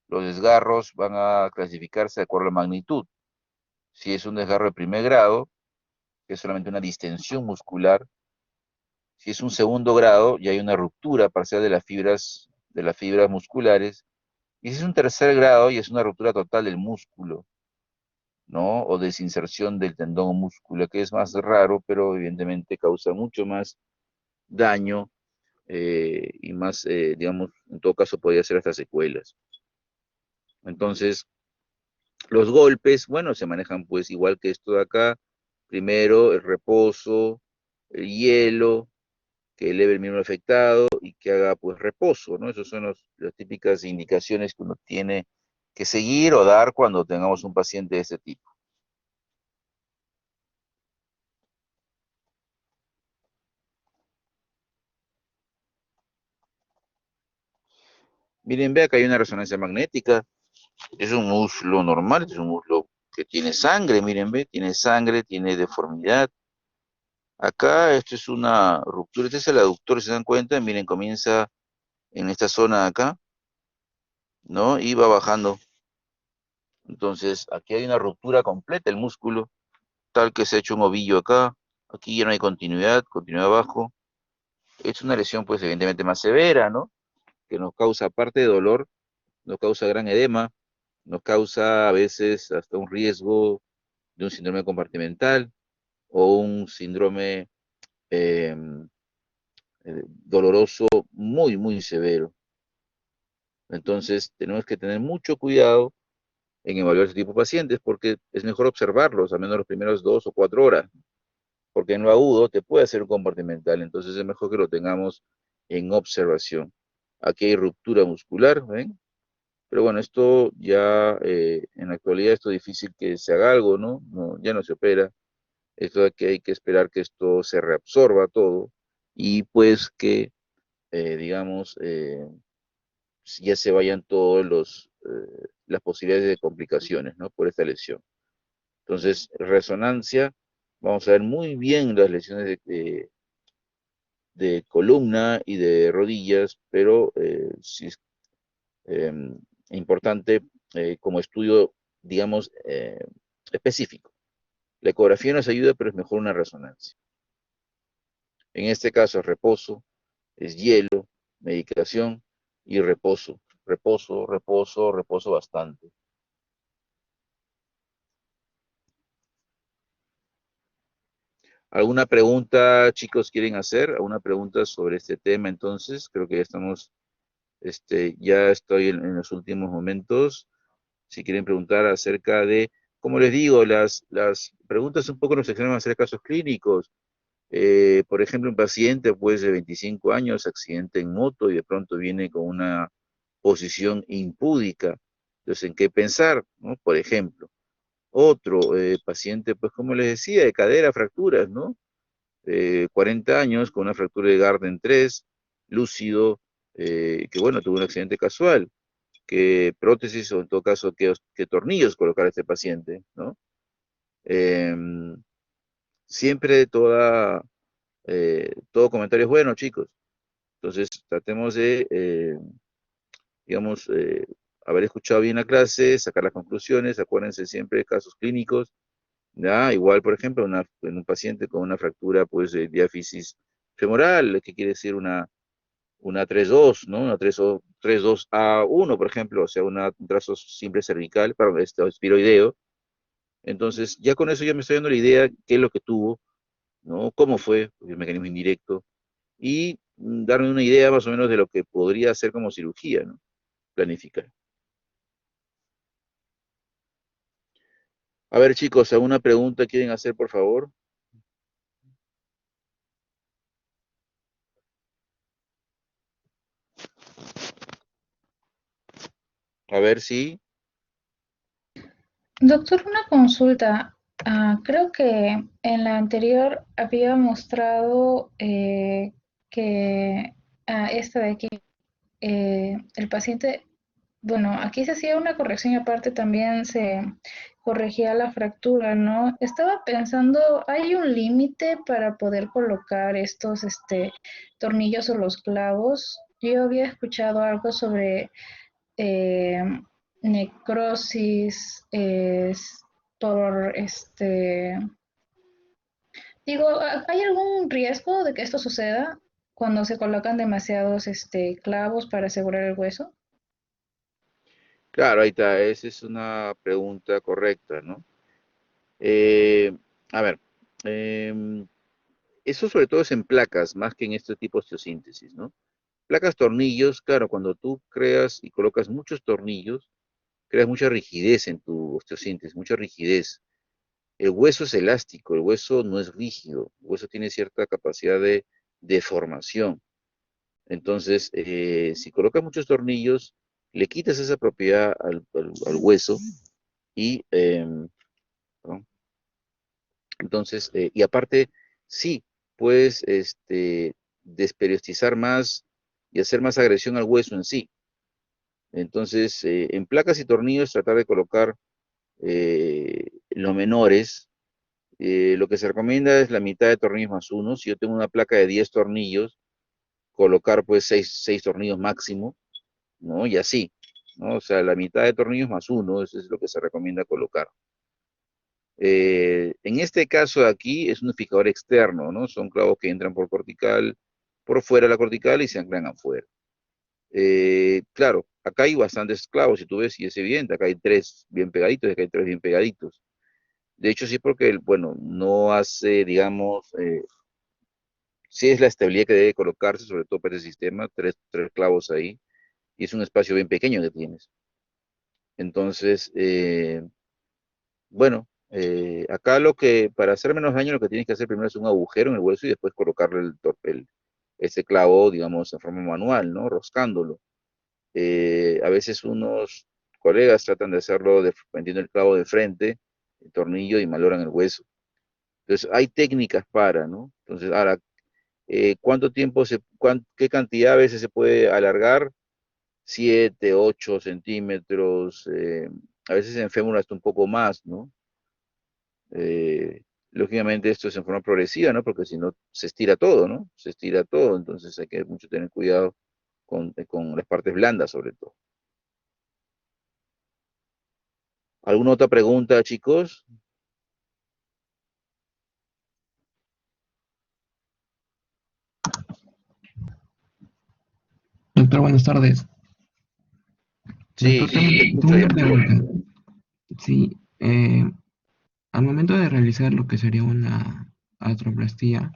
Los desgarros van a clasificarse de acuerdo a la magnitud. Si es un desgarro de primer grado, que es solamente una distensión muscular. Si es un segundo grado, ya hay una ruptura parcial de las fibras musculares. Y si es un tercer grado, ya es una ruptura total del músculo, ¿no? O desinserción del tendón o músculo, que es más raro, pero evidentemente causa mucho más daño y más, digamos, en todo caso podría ser hasta secuelas. Entonces, los golpes, bueno, se manejan pues igual que esto de acá. Primero, el reposo, el hielo, que eleve el miembro afectado y que haga pues reposo, ¿no? Esas son las típicas indicaciones que uno tiene que seguir o dar cuando tengamos un paciente de este tipo. Miren, vea que hay una resonancia magnética. Es un muslo normal, es un muslo que tiene sangre, miren, ve, tiene sangre, tiene deformidad. Acá esto es una ruptura, este es el aductor, si se dan cuenta, miren, comienza en esta zona de acá, ¿no? Y va bajando. Entonces, aquí hay una ruptura completa, el músculo, tal que se ha hecho un ovillo acá. Aquí ya no hay continuidad, continuidad abajo. Es una lesión, pues, evidentemente más severa, ¿no? Que nos causa, aparte de dolor, nos causa gran edema, nos causa a veces hasta un riesgo de un síndrome compartimental o un síndrome eh, doloroso muy, muy severo. Entonces, tenemos que tener mucho cuidado en evaluar este tipo de pacientes porque es mejor observarlos, al menos los primeros 2 o 4 horas, porque en lo agudo te puede hacer un compartimental, entonces es mejor que lo tengamos en observación. Aquí hay ruptura muscular, ¿ven? Pero bueno, esto ya en la actualidad esto es difícil que se haga algo, ¿no? Ya no se opera. Esto de que hay que esperar que esto se reabsorba todo y pues que, digamos, ya se vayan todos las posibilidades de complicaciones, ¿no? Por esta lesión. Entonces, resonancia, vamos a ver muy bien las lesiones de columna y de rodillas, pero sí es importante como estudio, digamos, específico. La ecografía nos ayuda, pero es mejor una resonancia. En este caso es reposo, es hielo, medicación y reposo. Reposo, reposo, reposo bastante. ¿Alguna pregunta, chicos, quieren hacer? ¿Alguna pregunta sobre este tema? Entonces, creo que ya estamos, ya estoy en los últimos momentos. Si quieren preguntar acerca de, como les digo, las preguntas un poco nos examen acerca de casos clínicos. Por ejemplo, un paciente pues de 25 años, accidente en moto y de pronto viene con una posición impúdica. Entonces, ¿en qué pensar? ¿No? Por ejemplo, otro paciente, pues como les decía, de cadera, fracturas, ¿no? 40 años con una fractura de Garden 3, lúcido, que bueno, tuvo un accidente casual, qué prótesis o en todo caso qué tornillos colocar a este paciente, ¿no? Em, siempre todo comentario es bueno, chicos. Entonces, tratemos de, digamos, haber escuchado bien la clase, sacar las conclusiones, acuérdense siempre de casos clínicos, ¿ya? Igual, por ejemplo, en un paciente con una fractura, pues, de diáfisis femoral, que quiere decir una 3-2, ¿no? Una 3-2-A1, por ejemplo, o sea, un trazo simple cervical, perdón, espiroideo. Entonces, ya con eso ya me estoy dando la idea qué es lo que tuvo, ¿no? Cómo fue, el mecanismo indirecto, y darme una idea más o menos de lo que podría hacer como cirugía, ¿no? Planificar. A ver, chicos, ¿alguna pregunta quieren hacer, por favor? A ver si. Doctor, una consulta. Creo que en la anterior había mostrado que esta de aquí, el paciente, bueno, aquí se hacía una corrección y aparte también se corregía la fractura, ¿no? Estaba pensando, ¿hay un límite para poder colocar estos tornillos o los clavos? Yo había escuchado algo sobre eh, necrosis, por digo, ¿hay algún riesgo de que esto suceda cuando se colocan demasiados clavos para asegurar el hueso? Claro, ahí está, esa es una pregunta correcta, ¿no? Eh, a ver, em, eso sobre todo es en placas, más que en este tipo de osteosíntesis, ¿no? Placas, tornillos, claro, cuando tú creas y colocas muchos tornillos, creas mucha rigidez en tu osteosíntesis, mucha rigidez. El hueso es elástico, el hueso no es rígido, el hueso tiene cierta capacidad de deformación. Entonces, si colocas muchos tornillos, le quitas esa propiedad al hueso y, ¿no? Entonces, y aparte, sí, puedes desperiostizar más y hacer más agresión al hueso en sí. Entonces, en placas y tornillos, tratar de colocar los menores. Lo que se recomienda es la mitad de tornillos más uno. Si yo tengo una placa de 10 tornillos, colocar pues 6 tornillos máximo, ¿no? Y así, ¿no? O sea, la mitad de tornillos más uno, eso es lo que se recomienda colocar. En este caso de aquí es un fijador externo, ¿no? Son clavos que entran por cortical, por fuera de la cortical y se anclan afuera. Claro, acá hay bastantes clavos, si tú ves, y es evidente, acá hay 3 bien pegaditos y acá hay 3 bien pegaditos. De hecho, sí, porque, bueno, no hace, digamos, sí es la estabilidad que debe colocarse, sobre todo para ese sistema, tres clavos ahí, y es un espacio bien pequeño que tienes. Entonces, bueno, acá para hacer menos daño, lo que tienes que hacer primero es un agujero en el hueso y después colocarle ese clavo, digamos, en forma manual, ¿no? Roscándolo. A veces unos colegas tratan de hacerlo metiendo el clavo de frente, el tornillo y malogran el hueso. Entonces, hay técnicas para, ¿no? Entonces, ahora, ¿cuánto tiempo qué cantidad a veces se puede alargar? 7, 8 centímetros, a veces en fémur hasta un poco más, ¿no? Eh, Lógicamente esto es en forma progresiva, ¿no? Porque si no se estira todo, ¿no? Se estira todo, entonces hay que mucho tener cuidado con las partes blandas sobre todo. ¿Alguna otra pregunta, chicos? Doctor, buenas tardes. Sí, Doctor, sí, te tengo escucho una ya. pregunta. Sí, al momento de realizar lo que sería una artroplastía,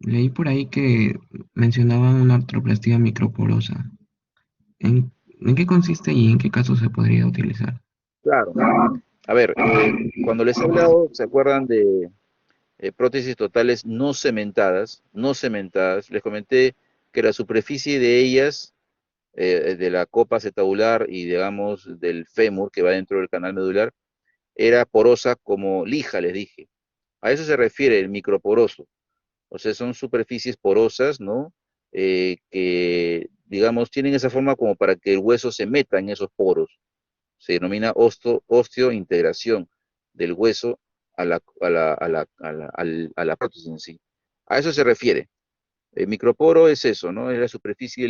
leí por ahí que mencionaban una artroplastía microporosa. ¿En qué consiste y en qué caso se podría utilizar? Claro. A ver, cuando les he hablado, ¿se acuerdan de prótesis totales no cementadas? No cementadas. Les comenté que la superficie de ellas, de la copa acetabular y digamos del fémur que va dentro del canal medular, era porosa como lija, les dije. A eso se refiere el microporoso. O sea, son superficies porosas, ¿no? Que, digamos, tienen esa forma como para que el hueso se meta en esos poros. Se denomina osteointegración del hueso a la prótesis en sí. A eso se refiere. El microporo es eso, ¿no? Es la superficie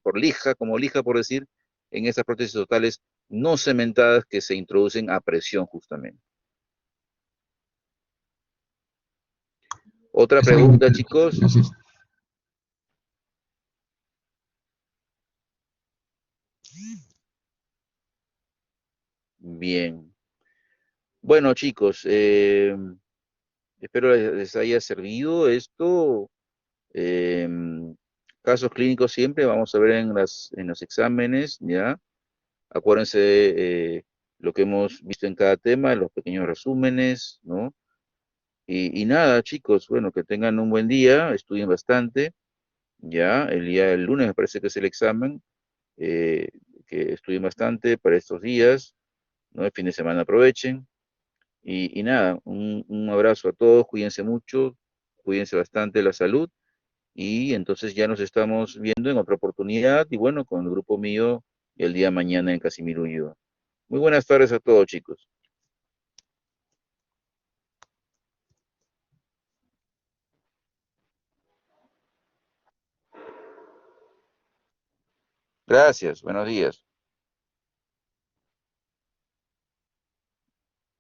por lija, como lija por decir, en esas prótesis totales no cementadas que se introducen a presión justamente. Otra Está bien, pregunta, chicos. gracias. Bien. Bueno, chicos, espero les haya servido esto. Casos clínicos siempre vamos a ver en los exámenes, ¿ya? Acuérdense lo que hemos visto en cada tema, los pequeños resúmenes, ¿no? Y nada, chicos, bueno, que tengan un buen día, estudien bastante, ¿ya? El día del lunes me parece que es el examen, eh, que estudien bastante para estos días, ¿no? El fin de semana aprovechen. Y nada, un abrazo a todos, cuídense mucho, cuídense bastante de la salud y entonces ya nos estamos viendo en otra oportunidad y bueno, con el grupo mío el día de mañana en Casimiro Ulloa. Muy buenas tardes a todos, chicos. Gracias, buenos días.